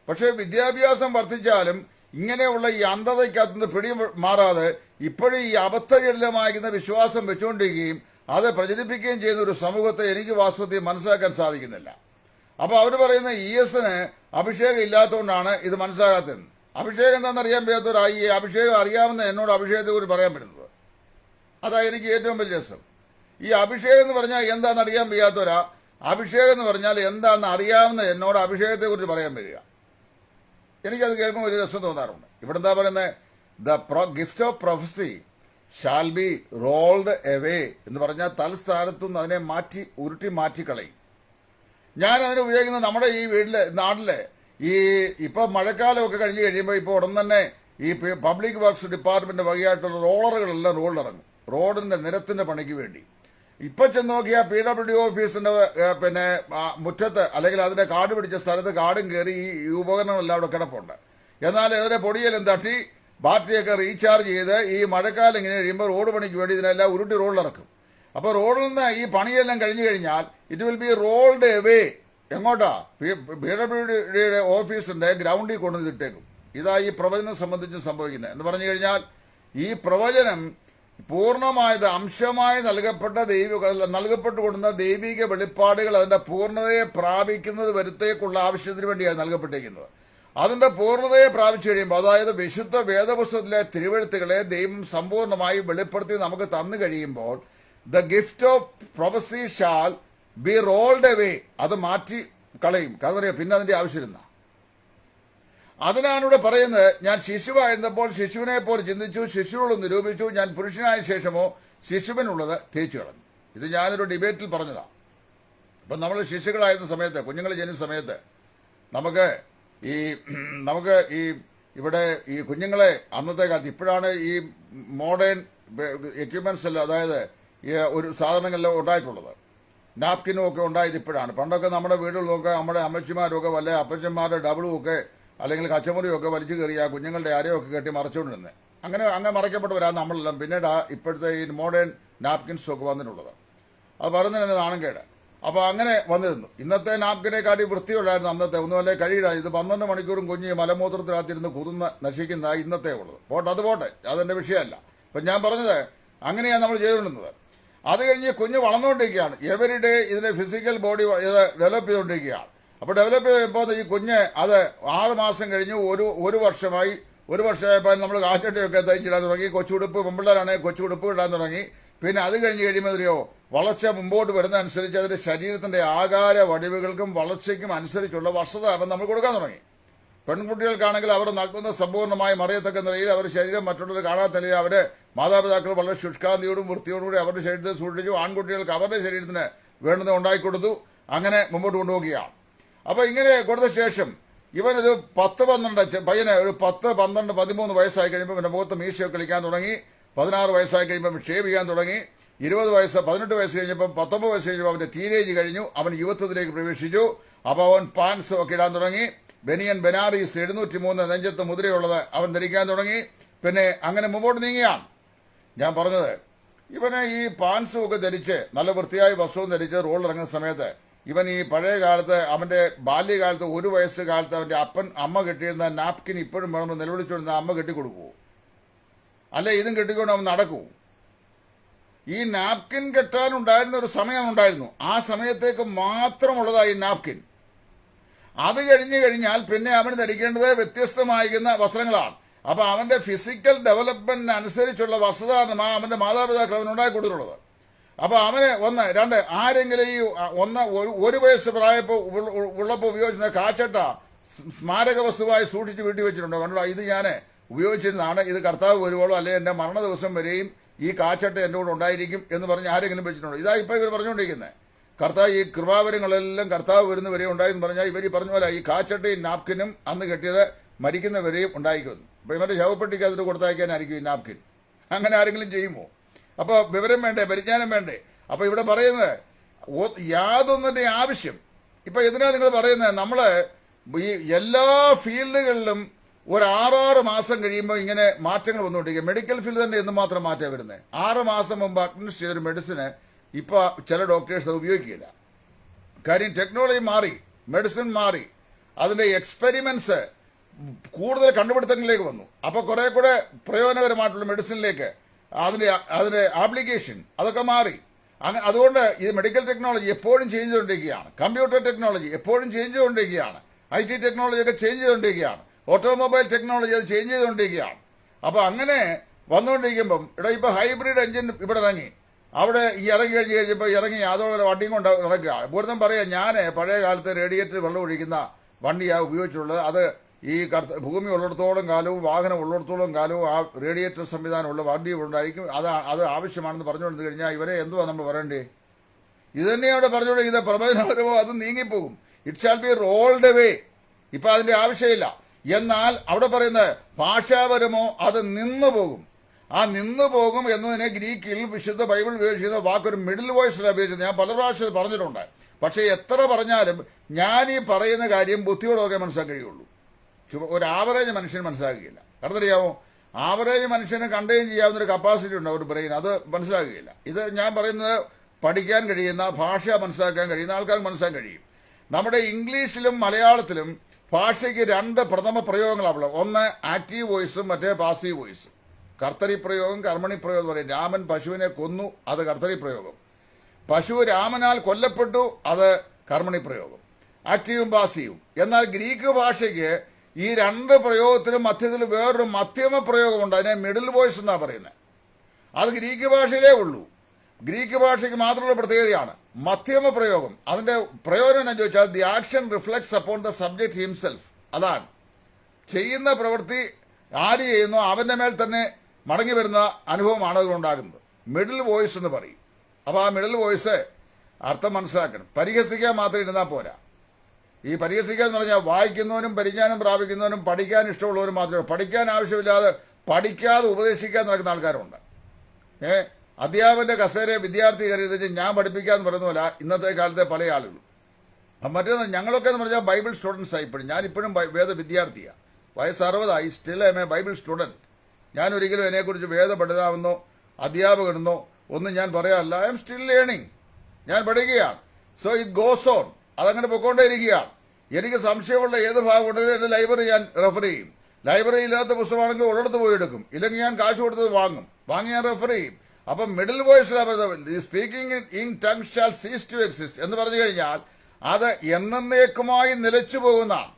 പക്ഷേ വിദ്യാഭ്യാസം വർദ്ധിച്ചാലും ഇങ്ങനെയുള്ള ഈ അന്ധതയ്ക്കകത്തുനിന്ന് പിടി മാറാതെ ഇപ്പോഴും ഈ അബദ്ധജടിലമായിരുന്ന വിശ്വാസം വെച്ചുകൊണ്ടിരിക്കുകയും അത് പ്രചരിപ്പിക്കുകയും ചെയ്യുന്ന ഒരു സമൂഹത്തെ എനിക്ക് വാസ്തവത്തിൽ മനസ്സിലാക്കാൻ സാധിക്കുന്നില്ല. അപ്പോൾ അവർ പറയുന്ന ESന് അഭിഷേകം ഇല്ലാത്തതുകൊണ്ടാണ് ഇത് മനസ്സിലാകാത്തത്. അഭിഷേകം എന്താണെന്നറിയാൻ വയ്യാത്തവരായി ഈ അഭിഷേകം അറിയാവുന്ന എന്നോട് അഭിഷേകത്തെക്കുറിച്ച് പറയാൻ പറ്റുന്നത്. അതാ എനിക്ക് ഏറ്റവും വലിയ രസം. ഈ അഭിഷേകം എന്ന് പറഞ്ഞാൽ എന്താണെന്ന് അറിയാൻ വയ്യാത്തവരാ. അഭിഷേകം എന്ന് പറഞ്ഞാൽ എന്താണെന്ന് അറിയാവുന്ന എന്നോട് അഭിഷേകത്തെക്കുറിച്ച് പറയാൻ വരിക. എനിക്കത് കേൾക്കുമ്പോൾ ഒരു രസം തോന്നാറുണ്ട്. ഇവിടെ എന്താ പറയുന്നത്? Gift of prophecy shall be rolled away എന്ന് പറഞ്ഞാൽ തൽസ്ഥാനത്തുനിന്ന് അതിനെ ഉരുട്ടി മാറ്റിക്കളയും. ഞാൻ അതിന് ഉപയോഗിക്കുന്നത് നമ്മുടെ ഈ നാട്ടിലെ ഇപ്പോൾ മഴക്കാലമൊക്കെ കഴിഞ്ഞ് കഴിയുമ്പോൾ ഇപ്പോൾ ഉടൻ തന്നെ ഈ പബ്ലിക് വർക്ക്സ് ഡിപ്പാർട്ട്മെന്റ് വകയായിട്ടുള്ള റോളറുകളെല്ലാം റോഡിലിറങ്ങും, റോഡിന്റെ നിരത്തിന്റെ പണിക്ക് വേണ്ടി. ഇപ്പൊ ചെന്ന് നോക്കിയാൽ PWD ഓഫീസിന്റെ മുറ്റത്ത് അല്ലെങ്കിൽ അതിന്റെ കാട് പിടിച്ച സ്ഥലത്ത് കാടും കയറി ഈ ഉപകരണങ്ങളെല്ലാം അവിടെ കിടപ്പുണ്ട്. എന്നാൽ ഇതിനെ പൊടിയെല്ലാം തട്ടി ബാറ്ററിയൊക്കെ റീചാർജ് ചെയ്ത് ഈ മഴക്കാലം ഇങ്ങനെ കഴിയുമ്പോൾ റോഡ് പണിക്ക് വേണ്ടി ഇതിനെല്ലാം ഉരുട്ടി റോഡിലിറക്കും. അപ്പോൾ റോഡിൽ നിന്ന് ഈ പണിയെല്ലാം കഴിഞ്ഞു കഴിഞ്ഞാൽ it will be rolled away. എങ്ങോട്ടാ? PWDയുടെ ഓഫീസിന്റെ ഗ്രൗണ്ടിൽ കൊണ്ടുവന്നിട്ടേക്കും. ഇതാ ഈ പ്രവചനം സംബന്ധിച്ചും സംഭവിക്കുന്നത്. എന്ന് പറഞ്ഞു കഴിഞ്ഞാൽ ഈ പ്രവചനം പൂർണ്ണമായത് അംശമായി നൽകപ്പെട്ടുകൊണ്ടുന്ന ദൈവിക വെളിപ്പാടുകൾ അതിന്റെ പൂർണ്ണതയെ പ്രാപിക്കുന്നത് വരുത്തേക്കുള്ള ആവശ്യത്തിന് വേണ്ടിയാണ് നൽകപ്പെട്ടിരിക്കുന്നത്. അതിന്റെ പൂർണ്ണതയെ പ്രാപിച്ചു കഴിയുമ്പോൾ, അതായത് വിശുദ്ധ വേദപുസ്തകത്തിലെ തിരുവെഴുത്തുകളെ ദൈവം സമ്പൂർണ്ണമായി വെളിപ്പെടുത്തി നമുക്ക് തന്നു കഴിയുമ്പോൾ, the gift of prophecy shall be rolled away, അത് മാറ്റി കളയും. കാരണം പിന്നെ അതിന്റെ ആവശ്യമില്ല. അതിനാണ് ഇവിടെ പറയുന്നത്, ഞാൻ ശിശുവായിരുന്നപ്പോൾ ശിശുവിനെ പോലെ ചിന്തിച്ചു, ശിശുവിനുള്ളത് നിരൂപിച്ചു, ഞാൻ പുരുഷനായ ശേഷമോ ശിശുവിനുള്ളത് തേച്ചു കളഞ്ഞു. ഇത് ഞാനൊരു ഡിബേറ്റിൽ പറഞ്ഞതാണ്. അപ്പം നമ്മൾ ശിശുക്കളായിരുന്ന സമയത്ത്, കുഞ്ഞുങ്ങൾ ജനിച്ച സമയത്ത് നമുക്ക് ഈ ഇവിടെ ഈ കുഞ്ഞുങ്ങളെ അന്നത്തെ കാലത്ത്, ഇപ്പോഴാണ് ഈ മോഡേൺ എക്യുപ്മെന്റ്സ് എല്ലാം, അതായത് ഈ ഒരു സാധനങ്ങളെല്ലാം ഉണ്ടായിട്ടുള്ളത്. നാപ്കിനും ഒക്കെ ഉണ്ടായത് ഇപ്പോഴാണ്. പണ്ടൊക്കെ നമ്മുടെ വീടുകളിലൊക്കെ നമ്മുടെ അമ്മച്ചിമാരൊക്കെ വല്ല അപ്പച്ചന്മാരുടെ ഡബിളും ഒക്കെ അല്ലെങ്കിൽ കച്ചമുറിയൊക്കെ വലിച്ചു കയറി ആ കുഞ്ഞുങ്ങളുടെ അരയൊക്കെ കെട്ടി മറച്ചുകൊണ്ടിരുന്നത്. അങ്ങനെ മറയ്ക്കപ്പെട്ടവരാണ് നമ്മളെല്ലാം. പിന്നീട് ഇപ്പോഴത്തെ ഈ മോഡേൺ നാപ്കിൻസും ഒക്കെ വന്നിട്ടുള്ളത്. അത് പറയുന്നതിന് തന്നെ നാണംകേട്. അപ്പോൾ അങ്ങനെ വന്നിരുന്നു. ഇന്നത്തെ നാപ്കിനെക്കാട്ടി വൃത്തിയുള്ളായിരുന്നു അന്നത്തെ. ഒന്നുമല്ലേ കഴിയില്ല. ഇത് 12 മണിക്കൂറും കുഞ്ഞ് മലമൂത്രത്തിനകത്തിരുന്ന് കുതുന്ന നശിക്കുന്ന ഇന്നത്തെ ഉള്ളത്. അത് പോട്ടെ, അതെൻ്റെ വിഷയമല്ല. അപ്പം ഞാൻ പറഞ്ഞത് അങ്ങനെയാണ് നമ്മൾ ചെയ്തുകൊണ്ടിരുന്നത്. അത് കഴിഞ്ഞ് കുഞ്ഞ് വളർന്നുകൊണ്ടിരിക്കുകയാണ്. എവരിഡേ ഇതിൻ്റെ ഫിസിക്കൽ ബോഡി ഇത് ഡെവലപ്പ് ചെയ്തുകൊണ്ടിരിക്കുകയാണ്. അപ്പോൾ ഡെവലപ്പ് ചെയ്യുമ്പോൾ ഈ കുഞ്ഞ് അത് 6 മാസം കഴിഞ്ഞ് ഒരു വർഷമായപ്പോൾ നമ്മൾ കാച്ചട്ടയൊക്കെ തയ്ച്ചിടാൻ തുടങ്ങി. കൊച്ചുടുപ്പ് പെമ്പിള്ളേരാണെങ്കിൽ കൊച്ചുടുപ്പ് ഇടാൻ തുടങ്ങി. പിന്നെ അത് കഴിഞ്ഞ് കഴിയുമ്പോഴോ വളർച്ച മുമ്പോട്ട് വരുന്നതനുസരിച്ച് അതിൻ്റെ ശരീരത്തിൻ്റെ ആകാര വടിവുകൾക്കും വളർച്ചയ്ക്കും അനുസരിച്ചുള്ള വസ്ത്രധാരണം നമ്മൾ കൊടുക്കാൻ തുടങ്ങി. പെൺകുട്ടികൾക്കാണെങ്കിൽ അവർ നഗ്നത സമ്പൂർണ്ണമായി മറിയത്തക്ക നിലയിൽ അവർ ശരീരം മറ്റുള്ളവർ കാണാത്ത നിലയിൽ അവരെ മാതാപിതാക്കൾ വളരെ ശുഷ്കാന്തിയോടും വൃത്തിയോടും കൂടി അവരുടെ ശരീരത്തെ സൂക്ഷിച്ചു. ആൺകുട്ടികൾക്ക് അവരുടെ ശരീരത്തിന് വേണ്ടുന്നത് ഉണ്ടായിക്കൊടുത്തു. അങ്ങനെ മുമ്പോട്ട് കൊണ്ടുപോവുകയാണ്. അപ്പോൾ ഇങ്ങനെ കൊടുത്ത ശേഷം ഇവനൊരു 10-12 പയ്യനെ ഒരു 10, 12, 13 വയസ്സായി കഴിയുമ്പോൾ പിന്നെ മുഖത്ത് മീശയൊക്കെ കളിക്കാൻ തുടങ്ങി. 16 വയസ്സായി കഴിയുമ്പോൾ ഷേവ് ചെയ്യാൻ തുടങ്ങി. 20 വയസ്സ് 18 വയസ്സ് കഴിഞ്ഞപ്പോൾ 19 വയസ്സ് കഴിഞ്ഞപ്പോൾ അവൻ്റെ ടീനേജ് കഴിഞ്ഞു. അവൻ യുവത്വത്തിലേക്ക് പ്രവേശിച്ചു. അപ്പോൾ അവൻ പാൻസ് ഒക്കെ ഇടാൻ തുടങ്ങി. ബനിയൻ ബനാറീസ് 703 നെഞ്ചത്ത് മുദ്രയുള്ളത് അവൻ ധരിക്കാൻ തുടങ്ങി. പിന്നെ അങ്ങനെ മുമ്പോട്ട് നീങ്ങിയാണ്. ഞാൻ പറഞ്ഞത്, ഇവനെ ഈ പാൻസും ഒക്കെ ധരിച്ച് നല്ല വൃത്തിയായ വസ്ത്രവും ധരിച്ച് റോഡിലിറങ്ങുന്ന സമയത്ത് ഇവൻ ഈ പഴയ കാലത്ത് അവൻ്റെ ബാല്യകാലത്ത് 1 വയസ്സ് കാലത്ത് അവൻ്റെ അമ്മ കെട്ടിയിരുന്ന നാപ്കിൻ ഇപ്പോഴും വേണമെന്ന് നിലവിളിച്ചുകൊണ്ടിരുന്ന അമ്മ കെട്ടിക്കൊടുക്കുമോ? അല്ലെ ഇതും കെട്ടിക്കൊണ്ട് അവൻ നടക്കൂ? ഈ നാപ്കിൻ കെട്ടാനുണ്ടായിരുന്ന ഒരു സമയമുണ്ടായിരുന്നു. ആ സമയത്തേക്ക് മാത്രമുള്ളതായി നാപ്കിൻ. അത് കഴിഞ്ഞാൽ പിന്നെ അവന് ധരിക്കേണ്ടത് വ്യത്യസ്തമായിരിക്കുന്ന വസ്ത്രങ്ങളാണ്. അപ്പോൾ അവൻ്റെ ഫിസിക്കൽ ഡെവലപ്മെന്റിന് അനുസരിച്ചുള്ള വസ്ത്രധാരണമാണ് അവൻ്റെ മാതാപിതാക്കൾ അവനുണ്ടാക്കി കൊടുത്തിട്ടുള്ളത്. അപ്പോൾ അവന് 1, 2 ആരെങ്കിലും ഈ 1 വയസ്സ് ഉള്ളപ്പോൾ ഉപയോഗിച്ചിരുന്ന കാച്ചട്ട സ്മാരക വസ്തുവായി സൂക്ഷിച്ച് വീട്ടിൽ വെച്ചിട്ടുണ്ടോ? കണ്ടോ, ഇത് ഞാൻ ഉപയോഗിച്ചിരുന്നതാണ്. ഇത് കർത്താവ് വരുവോളോ അല്ലെങ്കിൽ എൻ്റെ മരണ ദിവസം വരെയും ഈ കാച്ചട്ട എൻ്റെ കൂടെ ഉണ്ടായിരിക്കും എന്ന് പറഞ്ഞ് ആരെങ്കിലും വെച്ചിട്ടുണ്ടോ? ഇതാ ഇപ്പോൾ ഇവർ പറഞ്ഞുകൊണ്ടിരിക്കുന്നത്. കർത്താവ് ഈ കൃപാവരങ്ങളെല്ലാം കർത്താവ് വരുന്നവരെ ഉണ്ടായെന്ന് പറഞ്ഞാൽ ഇവർ ഈ പറഞ്ഞ പോലെ ഈ കാച്ചട്ടയും നാപ്കിനും അന്ന് കെട്ടിയത് മരിക്കുന്നവരെയും ഉണ്ടായിരിക്കുന്നു. അപ്പോൾ ഇവരുടെ ശവപ്പെട്ടിക്ക് അതിന് കൊടുത്തയക്കാനായിരിക്കും ഈ നാപ്കിൻ. അങ്ങനെ ആരെങ്കിലും ചെയ്യുമോ? അപ്പോൾ വിവരം വേണ്ടേ, പരിജ്ഞാനം വേണ്ടേ? അപ്പോൾ ഇവിടെ പറയുന്നത് യാതൊന്നിൻ്റെ ആവശ്യം. ഇപ്പം എന്തിനാണ് നിങ്ങൾ പറയുന്നത്? നമ്മൾ ഈ എല്ലാ ഫീൽഡുകളിലും ഒരു 6 മാസം കഴിയുമ്പോൾ ഇങ്ങനെ മാറ്റങ്ങൾ വന്നുകൊണ്ടിരിക്കുക. മെഡിക്കൽ ഫീൽഡ് തന്നെ എന്തുമാത്രം മാറ്റം വരുന്നത്? 6 മാസം മുമ്പ് അഡ്മിനിസ്റ്റർ ചെയ്തൊരു മെഡിസിന് ഇപ്പോൾ ചില ഡോക്ടേഴ്സ് അത് ഉപയോഗിക്കില്ല. കാര്യം ടെക്നോളജി മാറി, മെഡിസിൻ മാറി, അതിൻ്റെ എക്സ്പെരിമെൻറ്റ്സ് കൂടുതൽ കണ്ടുപിടുത്തങ്ങളിലേക്ക് വന്നു. അപ്പോൾ കുറേ കൂടെ പ്രയോജനകരമായിട്ടുള്ള മെഡിസിനിലേക്ക് അതിൻ്റെ ആപ്ലിക്കേഷൻ അതൊക്കെ മാറി. അതുകൊണ്ട് ഈ മെഡിക്കൽ ടെക്നോളജി എപ്പോഴും ചേഞ്ച് ചെയ്തുകൊണ്ടിരിക്കുകയാണ്. കമ്പ്യൂട്ടർ ടെക്നോളജി എപ്പോഴും ചേഞ്ച് ചെയ്തുകൊണ്ടിരിക്കുകയാണ്. IT ടെക്നോളജി ഒക്കെ ചേഞ്ച് ചെയ്തുകൊണ്ടിരിക്കുകയാണ്. ഓട്ടോമൊബൈൽ ടെക്നോളജി അത് ചേഞ്ച് ചെയ്തുകൊണ്ടിരിക്കുകയാണ്. അപ്പോൾ അങ്ങനെ വന്നുകൊണ്ടിരിക്കുമ്പം ഇപ്പോൾ ഹൈബ്രിഡ് എഞ്ചിൻ ഇവിടെ ഇറങ്ങി. അവിടെ ഈ ഇറങ്ങി കഴിഞ്ഞപ്പോൾ ഇറങ്ങി അതോടെ വണ്ടിയും കൊണ്ട് ഇറക്കുക. ഇവിടുന്ന് പറയാം, ഞാൻ പഴയ കാലത്ത് റേഡിയേറ്റർ വെള്ളം ഒഴിക്കുന്ന വണ്ടിയാണ് ഉപയോഗിച്ചിട്ടുള്ളത്. അത് ഈ ഭൂമി ഉള്ളിടത്തോളം കാലവും വാഹനം ഉള്ളിടത്തോളം കാലവും ആ റേഡിയേറ്റർ സംവിധാനമുള്ള വണ്ടി ഉണ്ടായിരിക്കും. അത് ആവശ്യമാണെന്ന് പറഞ്ഞുകൊണ്ട് കഴിഞ്ഞാൽ ഇവരെ എന്തുവാ നമ്മൾ പറയണ്ടേ? ഇത് തന്നെ അവിടെ പറഞ്ഞുകൊണ്ടിരിക്കുന്നത് പ്രബോധനപരമോ അത് നീങ്ങിപ്പോകും. It shall be rolled away. ഇപ്പം അതിൻ്റെ ആവശ്യമില്ല. എന്നാൽ അവിടെ പറയുന്നത് ഭാഷാപരമോ അത് നിന്നു പോകും. ആ നിന്നു പോകും എന്നതിനെ ഗ്രീക്കിൽ വിശുദ്ധ ബൈബിൾ ഉപയോഗിക്കുന്ന വാക്കൊരു മിഡിൽ വോയിസിലാണ് ഉപയോഗിച്ചത്. ഞാൻ പല പ്രാവശ്യം പറഞ്ഞിട്ടുണ്ട്. പക്ഷേ എത്ര പറഞ്ഞാലും ഞാൻ ഈ പറയുന്ന കാര്യം ബുദ്ധിയോടൊക്കെ മനസ്സിലാക്കാൻ കഴിയുള്ളൂ. ഒരു ആവറേജ് മനുഷ്യന് മനസ്സിലാക്കുകയില്ല. കടന്നറിയാമോ? ആവറേജ് മനുഷ്യന് കണ്ടെയ്ൻ ചെയ്യാവുന്നൊരു കപ്പാസിറ്റി ഉണ്ട് ഒരു ബ്രെയിൻ, അത് മനസ്സിലാക്കുകയില്ല. ഇത് ഞാൻ പറയുന്നത് പഠിക്കാൻ കഴിയുന്ന, ഭാഷ മനസ്സിലാക്കാൻ കഴിയുന്ന ആൾക്കാർക്ക് മനസ്സിലാക്കാൻ കഴിയും. നമ്മുടെ ഇംഗ്ലീഷിലും മലയാളത്തിലും ഭാഷയ്ക്ക് രണ്ട് പ്രഥമ പ്രയോഗങ്ങളാണ്. ഒന്ന് ആക്റ്റീവ് വോയിസും മറ്റേ പാസീവ് വോയിസും. കർത്തരി പ്രയോഗം, കർമ്മണി പ്രയോഗം എന്ന് പറയും. രാമൻ പശുവിനെ കൊന്നു, അത് കർത്തരി പ്രയോഗം. പശു രാമനാൽ കൊല്ലപ്പെട്ടു, അത് കർമ്മണി പ്രയോഗം. ആക്റ്റീവും പാസീവും. എന്നാൽ ഗ്രീക്ക് ഭാഷയ്ക്ക് ഈ രണ്ട് പ്രയോഗത്തിനും മധ്യത്തിൽ വേറൊരു മധ്യമ പ്രയോഗമുണ്ട്. അതിനെ മിഡിൽ വോയിസ് എന്നാണ് പറയുന്നത്. അത് ഗ്രീക്ക് ഭാഷയിലേ ഉള്ളൂ. ഗ്രീക്ക് ഭാഷയ്ക്ക് മാത്രമുള്ള പ്രത്യേകതയാണ് മധ്യമ പ്രയോഗം. അതിൻ്റെ പ്രയോജനം എന്ന് ചോദിച്ചാൽ the action reflects upon the subject himself. അതാണ് ചെയ്യുന്ന പ്രവൃത്തി ആര് ചെയ്യുന്നു അവൻ്റെ മേൽ തന്നെ മടങ്ങി വരുന്ന അനുഭവമാണ് അതുകൊണ്ടാകുന്നത്. മിഡിൽ വോയിസ് എന്ന് പറയും. അപ്പോൾ ആ മിഡിൽ വോയിസ് അർത്ഥം മനസ്സിലാക്കണം. പരിഹസിക്കാൻ മാത്രം ഇരുന്നാൽ പോരാ. ഈ പരിഹസിക്കുക എന്ന് പറഞ്ഞാൽ വായിക്കുന്നവനും പരിജ്ഞാനം പ്രാപിക്കുന്നവനും പഠിക്കാൻ ഇഷ്ടമുള്ളവരും മാത്രമേ. പഠിക്കാൻ ആവശ്യമില്ലാതെ പഠിക്കാതെ ഉപദേശിക്കാൻ നടക്കുന്ന ആൾക്കാരുണ്ട്. അധ്യാപകൻ്റെ കസേരയെ വിദ്യാർത്ഥി കരുതി ഞാൻ പഠിപ്പിക്കാമെന്ന് പറയുന്ന പോലെ ഇന്നത്തെ കാലത്തെ പല ആളുകളും. മറ്റൊന്ന്, ഞങ്ങളൊക്കെ എന്ന് പറഞ്ഞാൽ ബൈബിൾ സ്റ്റുഡൻസ് ആയിപ്പോഴും. ഞാനിപ്പോഴും വേദ വിദ്യാർത്ഥിയാണ്. വയസ്സ് 60 still I M A Bible student. ഞാൻ ഒരിക്കലും എന്നെക്കുറിച്ച് വേദ പഠിതാവെന്നോ അധ്യാപകനെന്നോ ഒന്നും ഞാൻ പറയാറില്ല. I am still learning. ഞാൻ പഠിക്കുകയാണ്. So it goes on. അതങ്ങനെ പൊയ്ക്കൊണ്ടേയിരിക്കുകയാണ്. എനിക്ക് സംശയമുള്ള ഏത് ഭാഗം ഉണ്ടെങ്കിലും എൻ്റെ ലൈബ്രറി ഞാൻ റെഫർ ചെയ്യും. ലൈബ്രറി ഇല്ലാത്ത പുസ്തകമാണെങ്കിൽ ഉള്ളിടത്ത് പോയി എടുക്കും. ഇല്ലെങ്കിൽ ഞാൻ കാശ് കൊടുത്തത് വാങ്ങി ഞാൻ റെഫർ ചെയ്യും. അപ്പം മിഡിൽ വോയിസിലാണ് speaking in tongue shall cease to exist എന്ന് പറഞ്ഞു കഴിഞ്ഞാൽ അത് എന്നേക്കുമായി നിലച്ചു പോകുന്നതാണ്.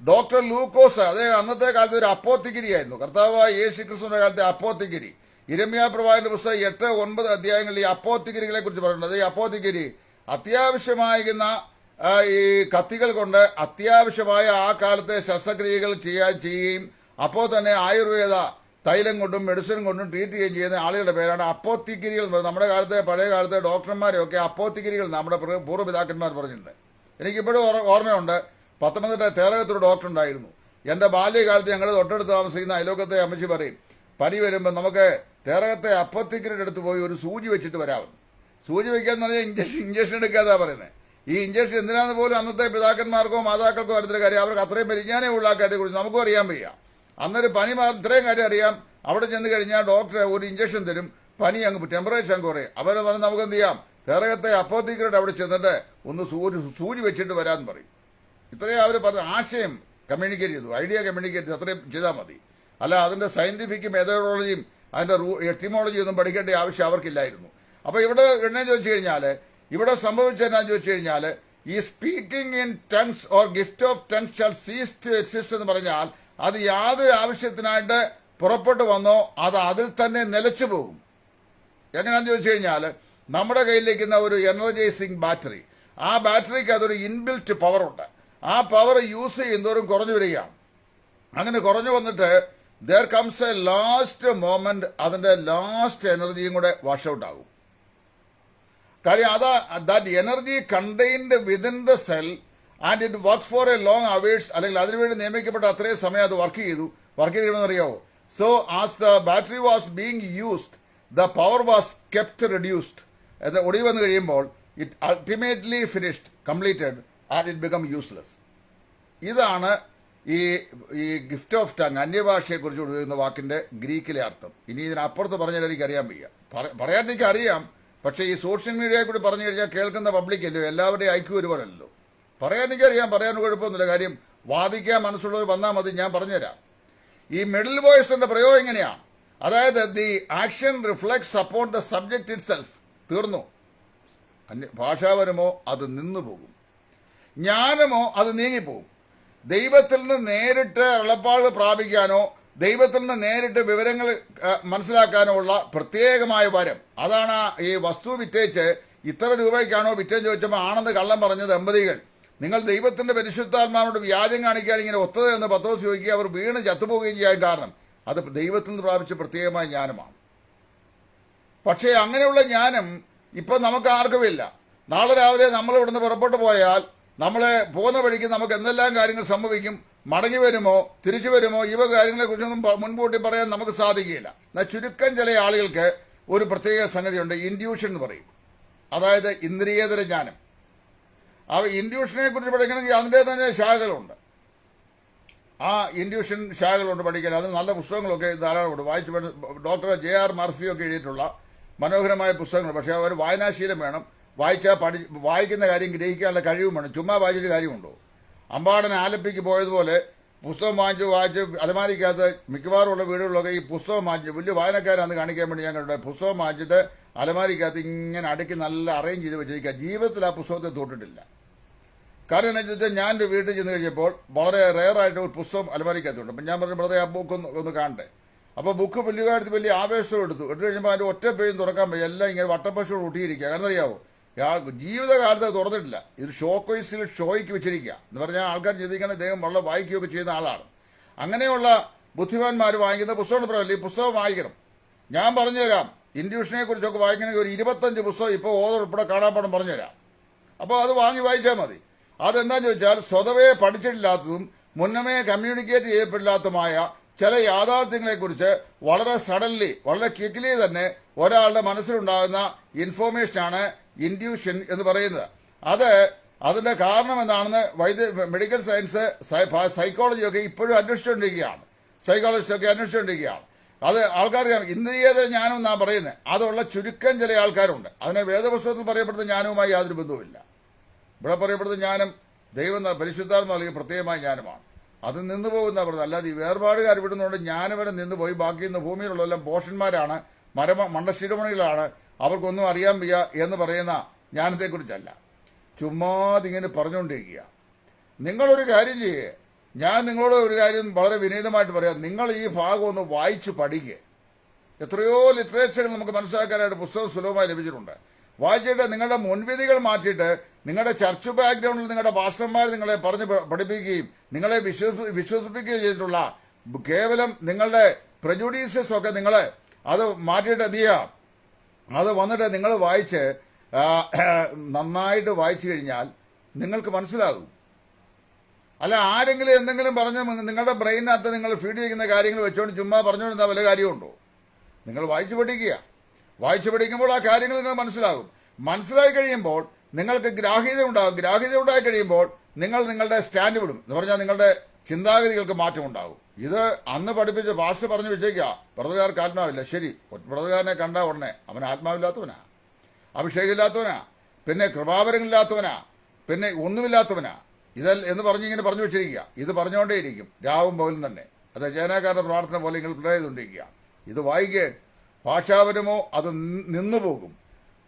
ഡോക്ടർ ലൂക്കോസ് അദ്ദേഹം അന്നത്തെ കാലത്ത് ഒരു അപ്പോത്തിഗിരിയായിരുന്നു. കർത്താവായ യേശു ക്രിസ്തുവിന്റെ കാലത്തെ അപ്പോത്തിഗിരി. ഇരമ്യാ പ്രവാചകന്റെ പുസ്തകം 8-9 അധ്യായങ്ങളിൽ ഈ അപ്പോത്തിഗിരികളെ കുറിച്ച് പറയുന്നത്. ഈ അപ്പോത്തിഗിരി അത്യാവശ്യമായിരുന്ന ഈ കത്തികൾ കൊണ്ട് അത്യാവശ്യമായ ആ കാലത്തെ ശസ്ത്രക്രിയകൾ ചെയ്യുകയും അപ്പോൾ തന്നെ ആയുർവേദ തൈലം കൊണ്ടും മെഡിസിൻ കൊണ്ടും ട്രീറ്റ് ചെയ്യുകയും ചെയ്യുന്ന ആളുകളുടെ പേരാണ് അപ്പോത്തിഗിരികൾ എന്ന് പറയുന്നത്. നമ്മുടെ കാലത്തെ പഴയ കാലത്തെ ഡോക്ടർമാരെയൊക്കെ അപ്പോത്തിഗിരികൾ നമ്മുടെ പൂർവ്വപിതാക്കന്മാർ പറഞ്ഞിട്ടുണ്ട്. എനിക്കിപ്പോഴും ഓർമ്മയുണ്ട്. പത്തനംതിട്ട തേറകത്തൊരു ഡോക്ടർ ഉണ്ടായിരുന്നു. എൻ്റെ ബാല്യകാലത്ത് ഞങ്ങൾ തൊട്ടടുത്ത് താമസിക്കുന്ന അയലോക്കത്തെ അമ്മച്ചി പറയും, പനി വരുമ്പോൾ നമുക്ക് തേറകത്തെ അപ്പോത്തിഗിരിയുടെ അടുത്ത് പോയി ഒരു സൂചി വെച്ചിട്ട് വരാമെന്ന്. സൂചി വയ്ക്കാന്ന് പറഞ്ഞാൽ ഇഞ്ചക്ഷൻ എടുക്കാതാണ് പറയുന്നത്. ഈ ഇഞ്ചക്ഷൻ എന്തിനാണെന്ന് പോലും അന്നത്തെ പിതാക്കന്മാർക്കോ മാതാക്കൾക്കോ അറിയത്തില്ല കാര്യം. അവർക്ക് അത്രയും പരിജ്ഞാനേ ഉള്ള കാര്യത്തെക്കുറിച്ച് നമുക്കും അറിയാൻ വയ്യ. അന്നൊരു പനി ഇത്രയും കാര്യം അറിയാം. അവിടെ ചെന്ന് കഴിഞ്ഞാൽ ഡോക്ടർ ഒരു ഇഞ്ചക്ഷൻ തരും. പനി അങ്ങ് ടെമ്പറേച്ചർ അങ്ങ് കുറയും. അവരെ പറഞ്ഞ് നമുക്ക് എന്ത് ചെയ്യാം, തേറകത്തെ അപ്പോത്തിഗിരിയുടെ അവിടെ ചെന്നിട്ട് ഒന്ന് സൂചി വെച്ചിട്ട് വരാമെന്ന് പറയും. ഇത്രയും അവർ പറഞ്ഞ ആശയം കമ്മ്യൂണിക്കേറ്റ് ചെയ്തു, ഐഡിയ കമ്മ്യൂണിക്കേറ്റ് ചെയ്തു. അത്രയും ചെയ്താൽ മതി. അല്ല അതിൻ്റെ സയൻറ്റിഫിക് മെത്തഡോളജിയും അതിൻ്റെ എറ്റിമോളജിയും ഒന്നും പഠിക്കേണ്ട ആവശ്യം അവർക്കില്ലായിരുന്നു. അപ്പോൾ ഇവിടെ എന്നെ ചോദിച്ചു കഴിഞ്ഞാൽ ഇവിടെ സംഭവിച്ചതെന്നാന്ന് ചോദിച്ചു കഴിഞ്ഞാൽ ഈ speaking in tongues or gift of tongues shall cease to exist എന്ന് പറഞ്ഞാൽ അത് യാതൊരു ആവശ്യത്തിനായിട്ട് പുറപ്പെട്ടു വന്നോ അത് അതിൽ തന്നെ നിലച്ചു പോകും. എങ്ങനെയാണെന്ന് ചോദിച്ചു കഴിഞ്ഞാൽ നമ്മുടെ കയ്യിലിരിക്കുന്ന ഒരു എനർജൈസിങ് ബാറ്ററി, ആ ബാറ്ററിക്ക് അതൊരു ഇൻബിൽറ്റ് പവറുണ്ട്. ആ പവർ യൂസ് ചെയ്യുന്നവരും കുറഞ്ഞു വരികയാണ്. അങ്ങനെ കുറഞ്ഞു വന്നിട്ട് there comes a last moment, അതിൻ്റെ ലാസ്റ്റ് എനർജിയും കൂടെ വാഷ് ഔട്ട് ആകും. കാര്യം that energy contained within the cell and it work for a long hours. അല്ലെങ്കിൽ അതിനുവേണ്ടി നിയമിക്കപ്പെട്ട അത്രയും സമയം അത് വർക്ക് ചെയ്യണമെന്നറിയാമോ. So as the battery was being used the power was kept reduced. അത് ഒടിവ് വന്നു കഴിയുമ്പോൾ it ultimately finished, completed and it become useless. ഇതാണ് ഈ ഗിഫ്റ്റ് ഓഫ് ടങ്, അന്യഭാഷയെക്കുറിച്ച് ഉപയോഗിക്കുന്ന വാക്കിൻ്റെ ഗ്രീക്കിലെ അർത്ഥം. ഇനി ഇതിനപ്പുറത്ത് പറഞ്ഞാൽ എനിക്കറിയാൻ വയ്യ. പറയാൻ എനിക്കറിയാം, പക്ഷേ ഈ സോഷ്യൽ മീഡിയയിൽ കൂടി പറഞ്ഞു കഴിഞ്ഞാൽ കേൾക്കുന്ന പബ്ലിക്കല്ലോ, എല്ലാവരുടെയും ഐക്യം ഒരുപോലല്ലോ. പറയാൻ എനിക്കറിയാം, പറയാൻ കുഴപ്പമൊന്നുമില്ല. കാര്യം വാദിക്കാൻ മനസ്സുള്ളവർ വന്നാൽ മതി, ഞാൻ പറഞ്ഞുതരാം. ഈ മിഡിൽ വോയിസിൻ്റെ പ്രയോഗം എങ്ങനെയാണ്? അതായത് the action reflects upon the subject it self. തീർന്നു. ഭാഷാപരമോ അത് നിന്നു പോകും, ജ്ഞാനമോ അത് നീങ്ങിപ്പോകും. ദൈവത്തിൽ നിന്ന് നേരിട്ട് വെള്ളപ്പാട് പ്രാപിക്കാനോ ദൈവത്തിൽ നിന്ന് നേരിട്ട് വിവരങ്ങൾ മനസ്സിലാക്കാനുള്ള പ്രത്യേകമായ വരം. അതാണ് ഈ വസ്തു വിറ്റേച്ച് ഇത്ര രൂപയ്ക്കാണോ വിറ്റേന്ന് ചോദിച്ചപ്പോൾ ആണെന്ന് കള്ളം പറഞ്ഞ ദമ്പതികൾ, നിങ്ങൾ ദൈവത്തിന്റെ പരിശുദ്ധാത്മാവിനോട് വ്യാജം കാണിക്കാൻ ഇങ്ങനെ ഒത്തത് എന്ന് പത്രോസ് ചോദിക്കുക, അവർ വീണ് ചത്തുപോവുകയും ചെയ്യാൻ കാരണം അത് ദൈവത്തിൽ നിന്ന് പ്രാപിച്ച പ്രത്യേകമായ ജ്ഞാനമാണ്. പക്ഷേ അങ്ങനെയുള്ള ജ്ഞാനം ഇപ്പം നമുക്ക് ആർക്കുമില്ല. നാളെ രാവിലെ നമ്മൾ ഇവിടുന്ന് പുറപ്പെട്ടു പോയാൽ നമ്മളെ പോകുന്ന വഴിക്ക് നമുക്ക് എന്തെല്ലാം കാര്യങ്ങൾ സംഭവിക്കും, മടങ്ങി വരുമോ തിരിച്ചു വരുമോ, ഇവ കാര്യങ്ങളെക്കുറിച്ചൊന്നും മുൻകൂട്ടി പറയാൻ നമുക്ക് സാധിക്കുകയില്ല. എന്നാൽ ചുരുക്കം ചില ആളുകൾക്ക് ഒരു പ്രത്യേക സംഗതിയുണ്ട്, ഇൻഡ്യൂഷൻ എന്ന് പറയും. അതായത് ഇന്ദ്രിയേതര ജ്ഞാനം. ആ ഇൻഡ്യൂഷനെ കുറിച്ച് പഠിക്കണമെങ്കിൽ അതിൻ്റെ തന്നെ ശാഖകളുണ്ട്. ആ ഇൻഡ്യൂഷൻ ശാഖകളുണ്ട് പഠിക്കാൻ. അതിന് നല്ല പുസ്തകങ്ങളൊക്കെ ധാരാളമുണ്ട്. ഡോക്ടർ JR മർഫിയൊക്കെ എഴുതിയിട്ടുള്ള മനോഹരമായ പുസ്തകങ്ങൾ. പക്ഷേ അവർ വായനാശീലം വേണം. വായിക്കുന്ന കാര്യം ഗ്രഹിക്കാനുള്ള കഴിവും വേണം. ചുമ്മാ വായിച്ചിട്ട് കാര്യമുണ്ടോ? അമ്പാടൻ ആലപ്പിക്ക് പോയതുപോലെ പുസ്തകം വായിച്ച് അലമാരിക്കകത്ത് മിക്കവാറും ഉള്ള വീടുകളിലൊക്കെ ഈ പുസ്തകം വാങ്ങിച്ച് വലിയ വായനക്കാരാണെന്ന് കാണിക്കാൻ വേണ്ടി ഞാൻ കണ്ടു. പുസ്തകം വാങ്ങിച്ചിട്ട് അലമാരിക്കകത്ത് ഇങ്ങനെ അടുക്കി നല്ല അറേഞ്ച് ചെയ്ത് വെച്ചിരിക്കുക. ജീവിതത്തിൽ ആ പുസ്തകത്തെ തൊട്ടിട്ടില്ല. കാരണം എന്താ വെച്ചാൽ ഞാൻ എൻ്റെ വീട്ടിൽ ചെന്ന് കഴിഞ്ഞപ്പോൾ വളരെ റെയറായിട്ട് ഒരു പുസ്തകം അലമാരിക്കകത്തുണ്ട്. അപ്പം ഞാൻ പറഞ്ഞു, ബ്രദറെ ആ ബുക്ക് ഒന്ന് കാണണ്ടേ. അപ്പോൾ ബുക്ക് വലിയ കാര്യത്തിൽ വലിയ ആവേശം എടുത്തു കഴിഞ്ഞപ്പോൾ അതിൻ്റെ ഒറ്റ പേയും തുറക്കാൻ പോയി. എല്ലാം ഇങ്ങനെ വട്ടപ്പശോട് ഒട്ടിയിരിക്കുക. കാരണം അറിയാവോ, ജീവിതകാലത്ത് തുറന്നിട്ടില്ല. ഇത് ഷോയ്ക്ക് വെച്ചിരിക്കുക എന്ന് പറഞ്ഞാൽ ആൾക്കാർ ചിന്തിക്കണം ഇദ്ദേഹം വളരെ വായിക്കുകയൊക്കെ ചെയ്യുന്ന ആളാണ്. അങ്ങനെയുള്ള ബുദ്ധിമാന്മാർ വാങ്ങിക്കുന്ന പുസ്തകം പറയല്ലേ, ഈ പുസ്തകം വായിക്കണം. ഞാൻ പറഞ്ഞുതരാം, ഇൻഡ്യൂഷനെ കുറിച്ചൊക്കെ വായിക്കണമെങ്കിൽ ഒരു 25 പുസ്തകം ഇപ്പോൾ ഉൾപ്പെടെ കാണാപ്പാടം പറഞ്ഞുതരാം. അപ്പോൾ അത് വാങ്ങി വായിച്ചാൽ മതി. അതെന്താണെന്ന് ചോദിച്ചാൽ സ്വതവേ പഠിച്ചിട്ടില്ലാത്തതും മുന്നമേ കമ്മ്യൂണിക്കേറ്റ് ചെയ്യപ്പെടില്ലാത്തതുമായ ചില യാഥാർത്ഥ്യങ്ങളെക്കുറിച്ച് വളരെ സഡൻലി വളരെ ക്വിക്ക്ലി തന്നെ ഒരാളുടെ മനസ്സിലുണ്ടാകുന്ന ഇൻഫോർമേഷനാണ് ഇൻഡ്യൂഷൻ എന്ന് പറയുന്നത്. അതിൻ്റെ കാരണം എന്താണെന്ന് മെഡിക്കൽ സയൻസ് സൈക്കോളജിയൊക്കെ ഇപ്പോഴും അന്വേഷിച്ചുകൊണ്ടിരിക്കുകയാണ്. സൈക്കോളജിസ്റ്റൊക്കെ അന്വേഷിച്ചുകൊണ്ടിരിക്കുകയാണ്. അത് ആൾക്കാർക്ക് ഇന്ദ്രിയേതര ജ്ഞാനം എന്നാണ് പറയുന്നത്. അതുള്ള ചുരുക്കം ചില ആൾക്കാരുണ്ട്. അതിനെ വേദപുസ്തകത്തിൽ പറയപ്പെടുന്ന ജ്ഞാനവുമായി യാതൊരു ബന്ധവുമില്ല. ഇവിടെ പറയപ്പെടുന്ന ജ്ഞാനം ദൈവം പരിശുദ്ധാത്മ നൽകിയ പ്രത്യേകമായ ജ്ഞാനമാണ്. അത് നിന്നു പോകുന്ന പറഞ്ഞത്. അല്ലാതെ ഈ വേർപാടുകാർ വിടുന്നതുകൊണ്ട് ജ്ഞാനവരെ നിന്ന് പോയി ബാക്കി ഇന്ന് ഭൂമിയിലുള്ളതെല്ലാം പോഷന്മാരാണ്, മണ്ടശിരോമണികളാണ്, അവർക്കൊന്നും അറിയാൻ വയ്യ എന്ന് പറയുന്ന ജ്ഞാനത്തെക്കുറിച്ചല്ല. ചുമ്മാതിങ്ങനെ പറഞ്ഞുകൊണ്ടിരിക്കുക. നിങ്ങളൊരു കാര്യം ചെയ്യേ, ഞാൻ നിങ്ങളോട് ഒരു കാര്യം വളരെ വിനീതമായിട്ട് പറയാം. നിങ്ങൾ ഈ ഭാഗം ഒന്ന് വായിച്ച് പഠിക്കുക. എത്രയോ ലിറ്ററേച്ചറുകൾ നമുക്ക് മനസ്സിലാക്കാനായിട്ട് പുസ്തകം സുലഭമായി ലഭിച്ചിട്ടുണ്ട്. വായിച്ചിട്ട് നിങ്ങളുടെ മുൻവിധികൾ മാറ്റിയിട്ട് നിങ്ങളുടെ ചർച്ച് ബാക്ക്ഗ്രൗണ്ടിൽ നിങ്ങളുടെ പാസ്റ്റർമാർ നിങ്ങളെ പറഞ്ഞ് പഠിപ്പിക്കുകയും നിങ്ങളെ വിശ്വസിപ്പിക്കുകയും ചെയ്തിട്ടുള്ള കേവലം നിങ്ങളുടെ പ്രജുഡീസസ് ഒക്കെ നിങ്ങൾ അത് മാറ്റിയിട്ട് എന്ത് ചെയ്യുക, അത് വന്നിട്ട് നിങ്ങൾ വായിച്ച് നന്നായിട്ട് വായിച്ചു കഴിഞ്ഞാൽ നിങ്ങൾക്ക് മനസ്സിലാകും. അല്ല ആരെങ്കിലും എന്തെങ്കിലും പറഞ്ഞ് നിങ്ങളുടെ ബ്രെയിനകത്ത് നിങ്ങൾ ഫീഡ് ചെയ്യുന്ന കാര്യങ്ങൾ വെച്ചുകൊണ്ട് ചുമ്മാ പറഞ്ഞുകൊണ്ടിരുന്ന വല്ല കാര്യമുണ്ടോ? നിങ്ങൾ വായിച്ചു പഠിക്കുക. വായിച്ചു പഠിക്കുമ്പോൾ ആ കാര്യങ്ങൾ നിങ്ങൾ മനസ്സിലാകും. മനസ്സിലായി കഴിയുമ്പോൾ നിങ്ങൾക്ക് ഗ്രാഹ്യത ഉണ്ടാകും. ഗ്രാഹ്യത ഉണ്ടായി കഴിയുമ്പോൾ നിങ്ങൾ നിങ്ങളുടെ സ്റ്റാൻഡ് വിടും എന്ന് പറഞ്ഞാൽ നിങ്ങളുടെ ചിന്താഗതികൾക്ക് മാറ്റം ഉണ്ടാകും. ഇത് അന്ന് പഠിപ്പിച്ച് പാസ്റ്റർ പറഞ്ഞു വെച്ചേക്കുക, ബ്രദറുകാർക്ക് ആത്മാവില്ല. ശരി, ബ്രദറുകാരനെ കണ്ട ഉടനെ അവൻ ആത്മാവില്ലാത്തവനാ, അഭിഷേകമില്ലാത്തവനാ, പിന്നെ കൃപാവരങ്ങളില്ലാത്തവനാ, പിന്നെ ഒന്നുമില്ലാത്തവനാ. എന്ന് പറഞ്ഞിങ്ങനെ പറഞ്ഞു വെച്ചിരിക്കുക. ഇത് പറഞ്ഞുകൊണ്ടേയിരിക്കും രാവും പകലും തന്നെ. അത് ചേനാക്കാരുടെ പ്രാർത്ഥന പോലെ നിങ്ങൾ പ്രിപ്പയർ ചെയ്തുകൊണ്ടിരിക്കുക. ഇത് വായിക്കുക. ഭാഷാപരമോ അത് നിന്നുപോകും,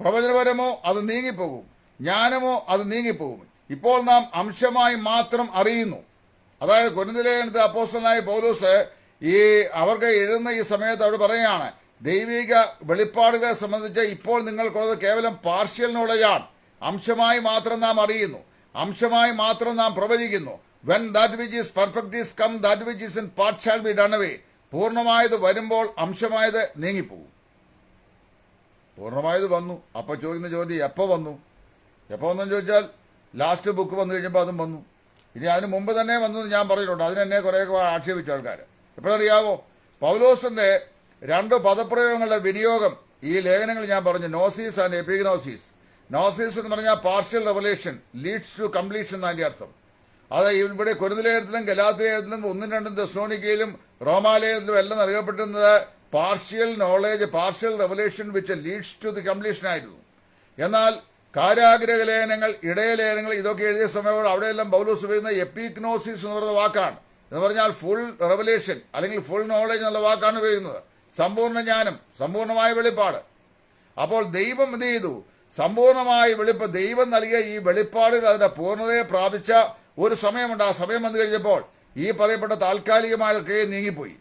പ്രവചനപരമോ അത് നീങ്ങിപ്പോകും, ജ്ഞാനമോ അത് നീങ്ങിപ്പോകും. ഇപ്പോൾ നാം അംശമായി മാത്രം അറിയുന്നു. അതായത് കൊരിന്ത്യലേഖനത്തിൽ അപ്പോസ്തലനായ പൗലോസ് അവർക്ക് എഴുതുന്ന ഈ സമയത്ത് അവിടെ പറയുകയാണ്, ദൈവിക വെളിപ്പാടുകളെ സംബന്ധിച്ച് ഇപ്പോൾ നിങ്ങൾക്കുള്ളത് കേവലം പാർഷ്യൽ നോളജാണ്. അംശമായി മാത്രം നാം അറിയുന്നു, അംശമായി മാത്രം നാം പ്രവചിക്കുന്നു. When that which is perfect is come, that which is in part shall be done away. പൂർണ്ണമായത് വരുമ്പോൾ അംശമായത് നീങ്ങിപ്പോകും. പൂർണ്ണമായത് വന്നു. അപ്പോൾ ചോദിക്കുന്ന ചോദ്യം എപ്പോൾ വന്നു? എപ്പോൾ വന്നെന്ന് ചോദിച്ചാൽ ലാസ്റ്റ് ബുക്ക് വന്നു കഴിഞ്ഞപ്പോൾ അതും വന്നു. ഇനി അതിന് മുമ്പ് തന്നെ വന്നു എന്ന് ഞാൻ പറഞ്ഞിട്ടുണ്ട്. അതിനെന്നെ കുറേയൊക്കെ ആക്ഷേപിച്ച ആൾക്കാർ. എപ്പോഴറിയാവോ? പൗലോസിന്റെ 2 പദപ്രയോഗങ്ങളുടെ വിനിയോഗം ഈ ലേഖനങ്ങൾ ഞാൻ പറഞ്ഞു. Gnosis and epignosis. നോസിസ് എന്ന് പറഞ്ഞാൽ partial revelation leads to completion എന്നതിൻ്റെ അർത്ഥം. അത് ഇവിടെ കൊരിന്ത്യലേഖനത്തിലും ഗലാത്യലേഖനത്തിലും 1-2 തെസ്സലോനിക്കയിലും റോമാലേഖനത്തിലും എല്ലാം അറിയപ്പെട്ടിരുന്നത് partial knowledge, partial revelation which leads to the completion ആയിരുന്നു. എന്നാൽ കാരാഗ്രഹ ലേഖനങ്ങൾ, ഇടയലേഖനങ്ങൾ ഇതൊക്കെ എഴുതിയ സമയത്ത് അവിടെയെല്ലാം പൗലോസ് ഉപയോഗിക്കുന്ന എപ്പിഗ്നോസിസ് എന്ന് പറയുന്ന വാക്കാണ്. എന്ന് പറഞ്ഞാൽ ഫുൾ റെവലേഷൻ അല്ലെങ്കിൽ ഫുൾ നോളേജ് എന്നുള്ള വാക്കാണ് ഉപയോഗിക്കുന്നത്. സമ്പൂർണ്ണ ജ്ഞാനം, സമ്പൂർണ്ണമായ വെളിപ്പാട്. അപ്പോൾ ദൈവം എന്ത് ചെയ്തു? സമ്പൂർണ്ണമായ ദൈവം നൽകിയ ഈ വെളിപ്പാടുകൾ അതിന്റെ പൂർണ്ണതയെ പ്രാപിച്ച ഒരു സമയമുണ്ട്. ആ സമയം വന്നു കഴിഞ്ഞപ്പോൾ ഈ പറയപ്പെട്ട താൽക്കാലികമായൊക്കെ നീങ്ങിപ്പോയി.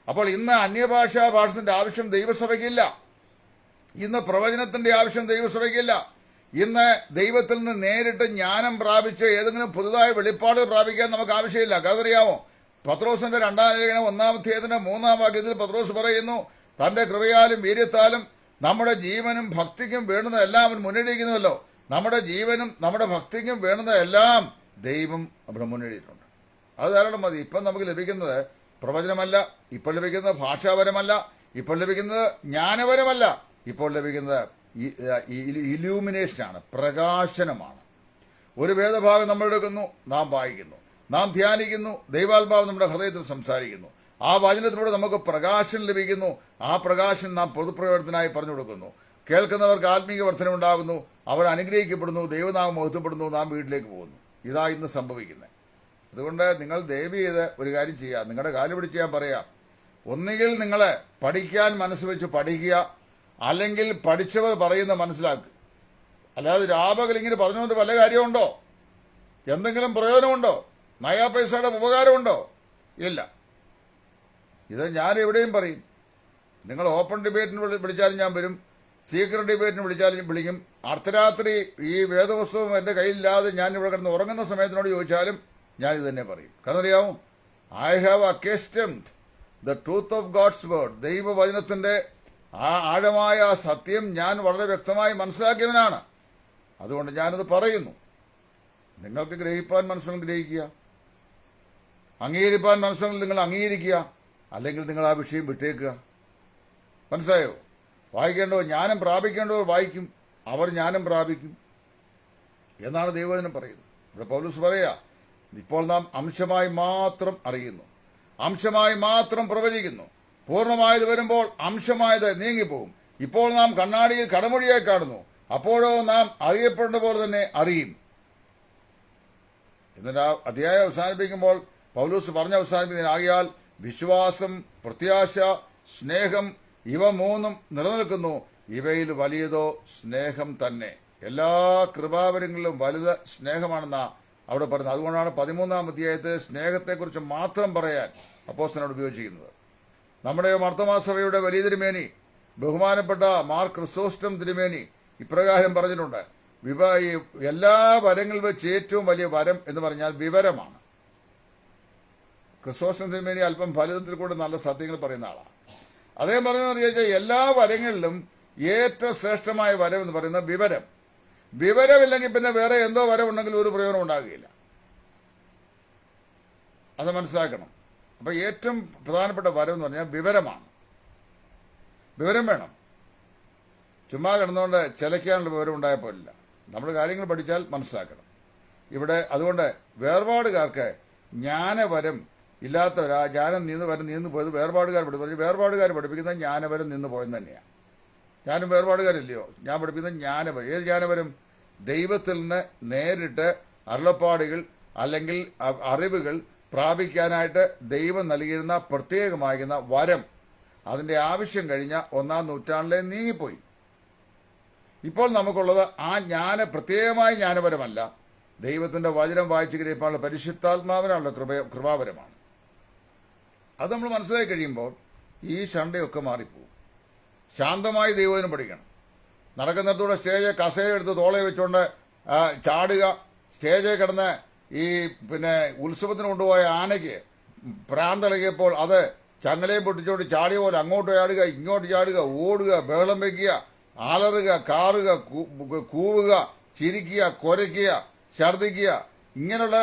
അപ്പോൾ ഇന്ന് അന്യഭാഷാ ഭാഷന്റെ ആവശ്യം ദൈവസഭയ്ക്കില്ല. ഇന്ന് പ്രവചനത്തിന്റെ ആവശ്യം ദൈവസഭയ്ക്കില്ല. ഇന്ന് ദൈവത്തിൽ നിന്ന് നേരിട്ട് ജ്ഞാനം പ്രാപിച്ച് ഏതെങ്കിലും പുതുതായ വെളിപ്പാട് പ്രാപിക്കാൻ നമുക്ക് ആവശ്യമില്ല. കാരണം അറിയാമോ, പത്രോസിന്റെ 2-ാം ലേഖനം 1-ാം അധ്യായത്തിന്റെ 3-ാം വാക്യത്തിൽ പത്രോസ് പറയുന്നു, തന്റെ കൃപയാലും വീര്യത്താലും നമ്മുടെ ജീവനും ഭക്തിക്കും വേണ്ടുന്നതെല്ലാം അവൻ മുന്നേറിയിരിക്കുന്നുവല്ലോ. നമ്മുടെ ജീവനും നമ്മുടെ ഭക്തിക്കും വേണ്ടുന്നതെല്ലാം ദൈവം അവിടെ മുന്നേറിയിട്ടുണ്ട്. അത് ധാരാളം മതി. ഇപ്പം നമുക്ക് ലഭിക്കുന്നത് പ്രവചനമല്ല, ഇപ്പോൾ ലഭിക്കുന്നത് ഭാഷാപരമല്ല, ഇപ്പോൾ ലഭിക്കുന്നത് ജ്ഞാനപരമല്ല, ഇപ്പോൾ ലഭിക്കുന്നത് ഇലൂമിനേഷനാണ്, പ്രകാശനമാണ്. ഒരു വേദഭാഗം നമ്മൾ എടുക്കുന്നു, നാം വായിക്കുന്നു, നാം ധ്യാനിക്കുന്നു, ദൈവാത്മാവ് നമ്മുടെ ഹൃദയത്തിൽ സംസാരിക്കുന്നു. ആ വചനത്തിലൂടെ നമുക്ക് പ്രകാശനം ലഭിക്കുന്നു. ആ പ്രകാശനം നാം പൊതുപ്രയോജനത്തിനായി പറഞ്ഞു കൊടുക്കുന്നു. കേൾക്കുന്നവർക്ക് ആത്മീയ വർധനമുണ്ടാകുന്നു, അവർ അനുഗ്രഹിക്കപ്പെടുന്നു, ദൈവനാമം മഹത്വപ്പെടുന്നു, നാം വീട്ടിലേക്ക് പോകുന്നു. ഇതാ ഇന്ന് സംഭവിക്കുന്നത്. അതുകൊണ്ട് നിങ്ങൾ ദയവ് ചെയ്ത് ഒരു കാര്യം ചെയ്യുക, നിങ്ങളുടെ കാല് പിടിച്ച് ഞാൻ പറയാം, ഒന്നുകിൽ നിങ്ങൾ പഠിക്കാൻ മനസ്സ് വെച്ച് പഠിക്കുക, അല്ലെങ്കിൽ പഠിച്ചവർ പറയുന്ന മനസ്സിലാക്കുക. അല്ലാതെ രാപകൽ ഇങ്ങനെ പറഞ്ഞുകൊണ്ട് വല്ല കാര്യമുണ്ടോ? എന്തെങ്കിലും പ്രയോജനമുണ്ടോ? നയാ പൈസയുടെ ഉപകാരമുണ്ടോ? ഇല്ല. ഇത് ഞാൻ എവിടെയും പറയും. നിങ്ങൾ ഓപ്പൺ ഡിബേറ്റിന് വിളിച്ചാലും ഞാൻ വരും, സീക്രട്ട് ഡിബേറ്റിന് വിളിച്ചാലും വിളിക്കും. അർദ്ധരാത്രി ഈ വേദപുസ്തകം എൻ്റെ കയ്യിലില്ലാതെ ഞാൻ ഇവിടെ കിടന്ന് ഉറങ്ങുന്ന സമയത്തിനോട് ചോദിച്ചാലും ഞാനിത് തന്നെ പറയും. കാരണം അറിയാമോ, I have accustomed the truth of God's word. ദൈവവചനത്തിൻ്റെ ആ ആഴമായ സത്യം ഞാൻ വളരെ വ്യക്തമായി മനസ്സിലാക്കിയവനാണ്. അതുകൊണ്ട് ഞാനത് പറയുന്നു. നിങ്ങൾക്ക് ഗ്രഹിപ്പാൻ മനസ്സിലും ഗ്രഹിക്കുക, അംഗീകരിപ്പാൻ മനസ്സിലും നിങ്ങൾ അംഗീകരിക്കുക, അല്ലെങ്കിൽ നിങ്ങൾ ആ വിഷയം വിട്ടേക്കുക. മനസ്സിലായോ? വായിക്കേണ്ടവർ, ജ്ഞാനം പ്രാപിക്കേണ്ടവർ വായിക്കും, അവർ ജ്ഞാനം പ്രാപിക്കും എന്നാണ് ദൈവവചനം പറയുന്നത്. ഇവിടെ പൗലോസ് പറയാ, ഇപ്പോൾ നാം അംശമായി മാത്രം അറിയുന്നു, അംശമായി മാത്രം പ്രവചിക്കുന്നു, പൂർണ്ണമായത് വരുമ്പോൾ അംശമായത് നീങ്ങിപ്പോകും. ഇപ്പോൾ നാം കണ്ണാടിയിൽ കടമൊഴിയായി കാണുന്നു, അപ്പോഴോ നാം അറിയപ്പെടുന്ന പോലെ തന്നെ അറിയും. എന്നിട്ട് ആ അധ്യായം അവസാനിപ്പിക്കുമ്പോൾ പൗലോസ് പറഞ്ഞ് അവസാനിപ്പിക്കുന്നതിന്, ആകയാൽ വിശ്വാസം, പ്രത്യാശ, സ്നേഹം ഇവ മൂന്നും നിലനിൽക്കുന്നു, ഇവയിൽ വലിയതോ സ്നേഹം തന്നെ. എല്ലാ കൃപാവരങ്ങളിലും വലുത് സ്നേഹമാണെന്നാണ് അവിടെ പറയുന്നത്. അതുകൊണ്ടാണ് 13-ാം അധ്യായത്തിൽ സ്നേഹത്തെക്കുറിച്ച് മാത്രം പറയാൻ അപ്പോസ്തലനോട് ഉപയോഗിച്ചിരിക്കുന്നത്. നമ്മുടെ മാർത്തോമാസഭയുടെ വലിയ തിരുമേനി ബഹുമാനപ്പെട്ട മാർ ക്രിസോസ്റ്റം തിരുമേനി ഇപ്രകാരം പറഞ്ഞിട്ടുണ്ട്, എല്ലാ വരങ്ങളിൽ വെച്ച് ഏറ്റവും വലിയ വരം എന്ന് പറഞ്ഞാൽ വിവരമാണ്. ക്രിസോസ്റ്റം തിരുമേനി അല്പം ഫലിതത്തിൽ കൂടെ നല്ല സത്യങ്ങൾ പറയുന്ന ആളാണ്. അദ്ദേഹം പറഞ്ഞതെന്ന് ചോദിച്ചാൽ, എല്ലാ വരങ്ങളിലും ഏറ്റവും ശ്രേഷ്ഠമായ വരം എന്ന് പറയുന്നത് വിവരം. വിവരമില്ലെങ്കിൽ പിന്നെ വേറെ എന്തോ വരം ഉണ്ടെങ്കിലും ഒരു പ്രയോജനം ഉണ്ടാകുകയില്ല. അത് മനസ്സിലാക്കണം. അപ്പോൾ ഏറ്റവും പ്രധാനപ്പെട്ട വരം എന്ന് പറഞ്ഞാൽ വിവരമാണ്. വിവരം വേണം. ചുമ്മാ കിടന്നുകൊണ്ട് ചിലയ്ക്കാനുള്ള വിവരം ഉണ്ടായപ്പോഴില്ല. നമ്മൾ കാര്യങ്ങൾ പഠിച്ചാൽ മനസ്സിലാക്കണം. ഇവിടെ അതുകൊണ്ട് വേർപാടുകാർക്ക് ജ്ഞാനവരം ഇല്ലാത്തവരാ, ജ്ഞാനം നീന്നു പോയത് വേർപാടുകാർ പഠിപ്പിച്ചു. വേർപാടുകാർ പഠിപ്പിക്കുന്നത് ജ്ഞാനവരം നിന്ന് പോയെന്ന് തന്നെയാണ്. ഞാനും വേർപാടുകാരില്ലയോ? ഞാൻ പഠിപ്പിക്കുന്നത് ജ്ഞാനവരം. ഏത് ജ്ഞാനവരം? ദൈവത്തിൽ നിന്ന് നേരിട്ട് അരുളപ്പാടുകൾ അല്ലെങ്കിൽ അറിവുകൾ പ്രാപിക്കാനായിട്ട് ദൈവം നൽകിയിരുന്ന പ്രത്യേകമാകുന്ന വരം. അതിൻ്റെ ആവശ്യം കഴിഞ്ഞ 1-ാം നൂറ്റാണ്ടിലെ നീങ്ങിപ്പോയി. ഇപ്പോൾ നമുക്കുള്ളത് ആ പ്രത്യേകമായ ജ്ഞാനപരമല്ല, ദൈവത്തിൻ്റെ വചനം വായിച്ച് ഗ്രഹിക്കാനുള്ള പരിശുദ്ധാത്മാവിനുള്ള കൃപാപരമാണ്. അത് നമ്മൾ മനസ്സിലാക്കി കഴിയുമ്പോൾ ഈ ശണ്ടയൊക്കെ മാറിപ്പോകും. ശാന്തമായി ദൈവവചനം പഠിക്കണം. നടക്കുന്നിടത്തൂടെ സ്റ്റേജ് കസേരയെടുത്ത് തോളെ വെച്ചുകൊണ്ട് ചാടുക, സ്റ്റേജിൽ കിടന്ന് ഈ ഉത്സവത്തിന് കൊണ്ടുപോയ ആനയ്ക്ക് പ്രാന്തളകിയപ്പോൾ അത് ചങ്ങലയും പൊട്ടിച്ചുകൊണ്ട് ചാടിയ പോലെ അങ്ങോട്ട് ചാടുക, ഇങ്ങോട്ട് ചാടുക, ഓടുക, ബഹളം വയ്ക്കുക, അലറുക, കാറുക, കൂവുക, ചിരിക്കുക, കുരയ്ക്കുക, ഛർദ്ദിക്കുക, ഇങ്ങനെയുള്ള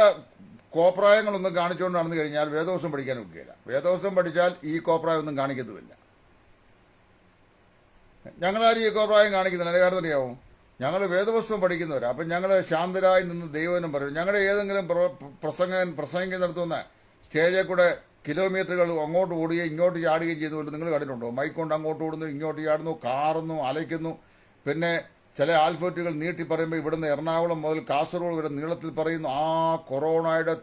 കോപ്രായങ്ങളൊന്നും കാണിച്ചുകൊണ്ട് നടന്നു കഴിഞ്ഞാൽ വേദവസം പഠിക്കാൻ ഒക്കുകയില്ല. വേദവസം പഠിച്ചാൽ ഈ കോപ്രായമൊന്നും കാണിക്കത്തുമില്ല. ഞങ്ങളാരും ഈ കോപ്രായം കാണിക്കുന്നില്ല. കാരണം അറിയാവും, ഞങ്ങൾ വേദപുസ്തകം പഠിക്കുന്നവരാണ്. അപ്പം ഞങ്ങൾ ശാന്തരായി നിന്ന് ദൈവനും പറയും. ഞങ്ങളുടെ ഏതെങ്കിലും പ്രസംഗിക്കുന്നിടത്തുനിന്ന് സ്റ്റേജിൽ കൂടെ കിലോമീറ്ററുകൾ അങ്ങോട്ട് ഓടുകയും ഇങ്ങോട്ട് ചാടുകയും ചെയ്തുകൊണ്ട് നിങ്ങൾ കണ്ടിട്ടുണ്ടോ? മൈക്കൊണ്ട് അങ്ങോട്ട് ഓടുന്നു, ഇങ്ങോട്ട് ചാടുന്നു, കാറുന്നു, അലയ്ക്കുന്നു. പിന്നെ ചില ആൽഫബറ്റുകൾ നീട്ടി പറയുമ്പോൾ ഇവിടുന്ന് എറണാകുളം മുതൽ കാസർഗോഡ് വരെ നീളത്തിൽ പറയുന്നു. ആ കൊറോണയുടെ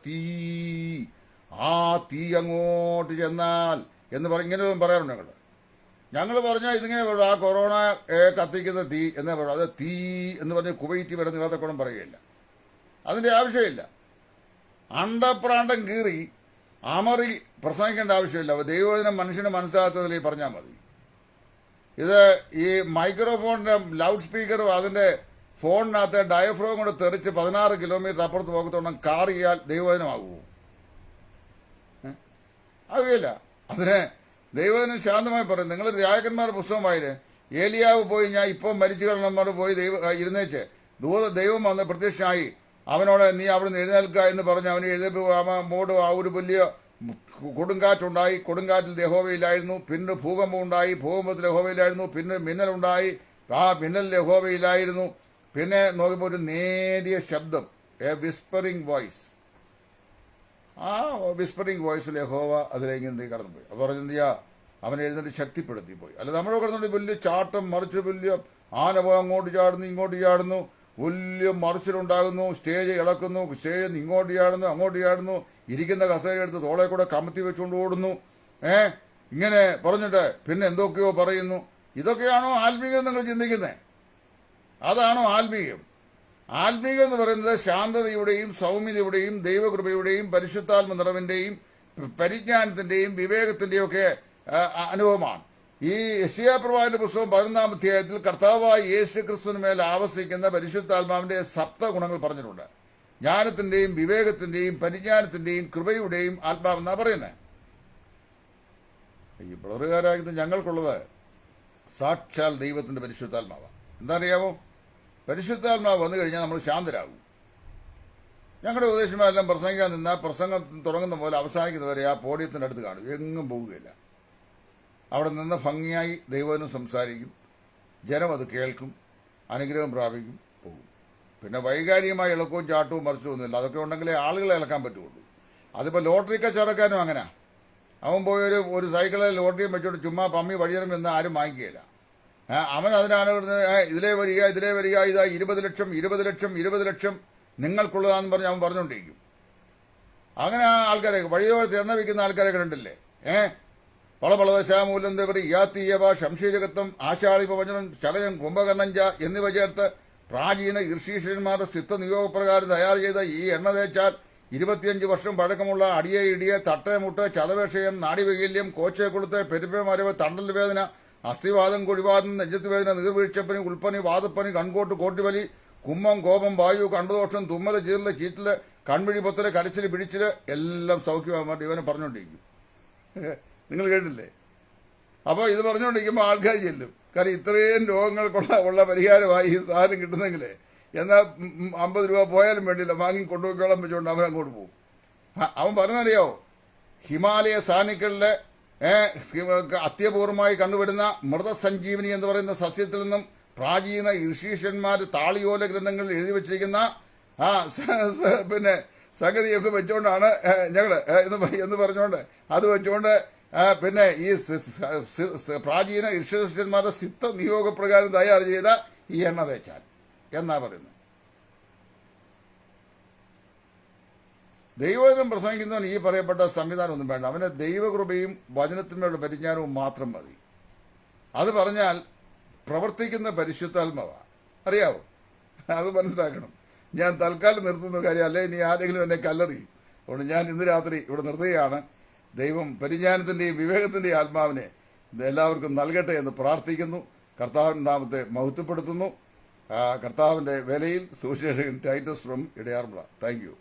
ആ തീ അങ്ങോട്ട് ചെന്നാൽ എന്ന് ഇങ്ങനെ പറയാറുണ്ട്. ഞങ്ങൾ പറഞ്ഞാൽ ഇതിങ്ങനെ ആ കൊറോണ കത്തിക്കുന്ന തീ എന്നേ പറയും. അത് തീ എന്ന് പറഞ്ഞ് കുവൈറ്റ് വരെ നീളത്തെക്കൂടെ പറയുകയില്ല. അതിൻ്റെ ആവശ്യമില്ല. അണ്ടപ്രാണ്ടം കീറി ആമറി പ്രസംഗിക്കേണ്ട ആവശ്യമില്ല. ദൈവവചനം മനുഷ്യന് മനസ്സിലാകാത്തതിൽ പറഞ്ഞാൽ മതി. ഇത് ഈ മൈക്രോഫോണിൻ്റെ ലൗഡ് സ്പീക്കറും അതിൻ്റെ ഫോണിനകത്ത് ഡയഫ്രോം കൂടെ തെറിച്ച് 16 കിലോമീറ്റർ അപ്പുറത്ത് പോകത്തോണം കാർ ചെയ്യാൻ ദൈവവചനമാകുമോ? ആകുകയില്ല. അതിന് ദൈവവചനം ശാന്തമായി പറയും. നിങ്ങൾ രാജാക്കന്മാരുടെ പുസ്തകമായില്ലേ, ഏലിയാവ് പോയി ഞാൻ ഇപ്പം മരിച്ചു കളണമെന്നോട് പോയി ഇരുന്നേച്ച് ദൈവം വന്ന് പ്രത്യക്ഷനായി അവനോട് നീ അവിടെ നിന്ന് എഴുന്നേൽക്കുക എന്ന് പറഞ്ഞ് അവന് എഴുന്നേൽപ്പ് മോട് ഒരു വലിയ കൊടുങ്കാറ്റുണ്ടായി. കൊടുങ്കാറ്റിൽ യഹോവയില്ലായിരുന്നു. പിന്നെ ഭൂകമ്പം ഉണ്ടായി. ഭൂകമ്പത്തിൽ യഹോവയില്ലായിരുന്നു. പിന്നെ മിന്നലുണ്ടായി. ആ മിന്നലിൽ യഹോവയില്ലായിരുന്നു. പിന്നെ നോക്കുമ്പോൾ ഒരു നേരിയ ശബ്ദം, എ വിസ്പറിങ് വോയിസ്. ആ വിസ്പറിങ് വോയിസിൽ യഹോവ അതിലേക്ക് എന്ത് കടന്നുപോയി. അപ്പോൾ പറഞ്ഞ എന്ത് ചെയ്യുക, അവൻ എഴുന്നേറ്റ് ശക്തിപ്പെടുത്തി പോയി. അല്ല നമ്മൾ കിടന്നുകൊണ്ട് വലിയ ചാട്ടം മറിച്ച് വലിയ ആന പോയി അങ്ങോട്ട് ചാടുന്നു ഇങ്ങോട്ട് ചാടുന്നു, വലിയ മറിച്ചിലുണ്ടാകുന്നു, സ്റ്റേജ് ഇളക്കുന്നു, സ്റ്റേജ് ഇങ്ങോട്ട് ചാടുന്നു അങ്ങോട്ട് ചാടുന്നു, ഇരിക്കുന്ന കസേര എടുത്ത് തോളെ കൂടെ കമത്തി വെച്ചുകൊണ്ട് ഓടുന്നു. ഇങ്ങനെ പറഞ്ഞിട്ട് പിന്നെ എന്തൊക്കെയോ പറയുന്നു. ഇതൊക്കെയാണോ ആത്മീയം നിങ്ങൾ ചിന്തിക്കുന്നത്? അതാണോ ആത്മീയം? ആത്മീയം എന്ന് പറയുന്നത് ശാന്തതയുടെയും സൗമ്യതയുടെയും ദൈവകൃപയുടെയും പരിശുദ്ധാത്മ നിറവിൻ്റെയും പരിജ്ഞാനത്തിൻ്റെയും വിവേകത്തിൻ്റെയും ഒക്കെ അനുഭവമാണ്. ഈ യെശയ്യാ പ്രവാചകന്റെ പുസ്തകം 11-ാം അധ്യായത്തിൽ കർത്താവായ യേശു ക്രിസ്തുവിന് മേൽ ആവസിക്കുന്ന പരിശുദ്ധാത്മാവിൻ്റെ 7 ഗുണങ്ങൾ പറഞ്ഞിട്ടുണ്ട്. ജ്ഞാനത്തിൻ്റെയും വിവേകത്തിൻ്റെയും പരിജ്ഞാനത്തിൻ്റെയും കൃപയുടെയും ആത്മാവെന്നാണ് പറയുന്നത്. ഈ ബ്രദറുകാരാകുന്ന ഞങ്ങൾക്കുള്ളത് സാക്ഷാൽ ദൈവത്തിൻ്റെ പരിശുദ്ധാത്മാവാണ്. എന്താ അറിയാമോ? പരിശുദ്ധാത്മാവ് വന്നു കഴിഞ്ഞാൽ നമ്മൾ ശാന്തരാകും. ഞങ്ങളുടെ ഉപദേശമാരെല്ലാം പ്രസംഗിക്കാൻ നിന്നാൽ പ്രസംഗം തുടങ്ങുന്ന പോലെ അവസാനിക്കുന്നവരെ ആ പോഡിയത്തിൻ്റെ അടുത്ത് കാണും, എങ്ങും പോവുകയില്ല. അവിടെ നിന്ന് ഭംഗിയായി ദൈവവചനം സംസാരിക്കും, ജനം അത് കേൾക്കും, അനുഗ്രഹം പ്രാപിക്കും, പോകും. പിന്നെ വൈകാരികമായ ഇളക്കവും ചാട്ടവും മറിച്ചും ഒന്നുമില്ല. അതൊക്കെ ഉണ്ടെങ്കിലേ ആളുകളെ ഇളക്കാൻ പറ്റുള്ളൂ. അതിപ്പോൾ ലോട്ടറി കച്ചവടക്കാരും അങ്ങനെ. അവൻ പോയി ഒരു സൈക്കിളിൽ ലോട്ടറിയും വെച്ചോട്ട് ചുമ്മാ പമ്മി വഴിയിറങ്ങി നിന്ന് ആരും വാങ്ങിക്കുകയില്ല. അവൻ അതിനാണ് ഇതിലേ വരിക ഇതാ 20 ലക്ഷം 20 ലക്ഷം 20 ലക്ഷം നിങ്ങൾക്കുള്ളതാണെന്ന് പറഞ്ഞ് അവൻ പറഞ്ഞുകൊണ്ടിരിക്കും. അങ്ങനെ ആ ആൾക്കാരെ വഴിയോടെ തിരഞ്ഞ വയ്ക്കുന്ന ആൾക്കാരെ കണ്ടില്ലേ? പളപളദശാമൂലം ദേവറി യാത്തീയവ ശംശീരകത്വം ആശാളിപവചനം ചകയം കുംഭകർണഞ്ച എന്നിവ ചേർത്ത് പ്രാചീന ഋഷീശ്വരന്മാരുടെ സിദ്ധ നിയോഗപ്രകാരം തയ്യാർ ചെയ്ത ഈ എണ്ണ തേച്ചാൽ 25 വർഷം പഴക്കമുള്ള അടിയെ ഇടിയെ തട്ടേ മുട്ട് ചതവേഷയം നാടിവൈകല്യം കോച്ചയെക്കൊളുത്ത് പെരുപ്പമരവ് തണ്ടൽ വേദന അസ്ഥിവാദം കുഴിവാദം നെഞ്ചത്ത് വേദന നീർവീഴ്ചപ്പനി ഉൾപ്പനി വാദപ്പനി കൺകോട്ട് കോട്ടിവലി കുമ്മം കോപം വായു കണ്ടദോഷം തുമ്മല് ചീറല് ചീറ്റല് കൺമിഴി പൊത്തല് കരച്ചില് പിടിച്ചില് എല്ലാം സൗഖ്യമാകാൻ വേണ്ടി ഇവനെ പറഞ്ഞുകൊണ്ടിരിക്കും. നിങ്ങൾ കേട്ടില്ലേ? അപ്പോൾ ഇത് പറഞ്ഞുകൊണ്ടിരിക്കുമ്പോൾ ആൾക്കാർ ചെല്ലും. കാരണം ഇത്രയും രോഗങ്ങൾക്കുള്ള പരിഹാരമായി ഈ സാധനം കിട്ടുന്നെങ്കിലേ എന്നാൽ 50 രൂപ പോയാലും വേണ്ടിയില്ല, വാങ്ങി കൊണ്ടുപോയിക്കോളം വെച്ചുകൊണ്ട് അവൻ അങ്ങോട്ട് പോകും. അവൻ പറഞ്ഞറിയാവോ, ഹിമാലയ സാനിക്കളിലെ അത്യപൂർവമായി കണ്ടുവരുന്ന മൃതസഞ്ജീവനി എന്ന് പറയുന്ന സസ്യത്തിൽ നിന്നും പ്രാചീന ഋഷീശ്വരന്മാർ താളിയോല ഗ്രന്ഥങ്ങളിൽ എഴുതി വച്ചിരിക്കുന്ന പിന്നെ സംഗതിയൊക്കെ വെച്ചുകൊണ്ടാണ് ഞങ്ങൾ എന്ന് പറഞ്ഞുകൊണ്ട് അത് വെച്ചുകൊണ്ട് പിന്നെ ഈ പ്രാചീന ഋഷീശ്വരന്മാരുടെ സിദ്ധ നിയോഗപ്രകാരം തയ്യാർ ചെയ്ത ഈ എണ്ണ തേച്ചാൽ എന്നാ പറയുന്നത്. ദൈവവചനം പ്രസംഗിക്കുന്നവൻ ഈ പറയപ്പെട്ട സംവിധാനമൊന്നും വേണ്ട. അവന് ദൈവകൃപയും വചനത്തിനുള്ള പരിജ്ഞാനവും മാത്രം മതി. അത് പറഞ്ഞാൽ പ്രവർത്തിക്കുന്ന പരിശുദ്ധാത്മാവാണ്. അറിയാവോ? അത് മനസ്സിലാക്കണം. ഞാൻ തൽക്കാലം നിർത്തുന്ന കാര്യം, അല്ലെ ഇനി ആരെങ്കിലും എന്നെ കല്ലെറി. അതുകൊണ്ട് ഞാൻ ഇന്ന് രാത്രി ഇവിടെ നിർത്തുകയാണ്. ദൈവം പരിജ്ഞാനത്തിൻ്റെയും വിവേകത്തിൻ്റെയും ആത്മാവിനെ എല്ലാവർക്കും നൽകട്ടെ എന്ന് പ്രാർത്ഥിക്കുന്നു. കർത്താവിൻ്റെ നാമത്തെ മഹത്വപ്പെടുത്തുന്നു. കർത്താവിൻ്റെ വിലയിൽ സുവിശേഷകൻ Titus from Idayarmula. Thank U.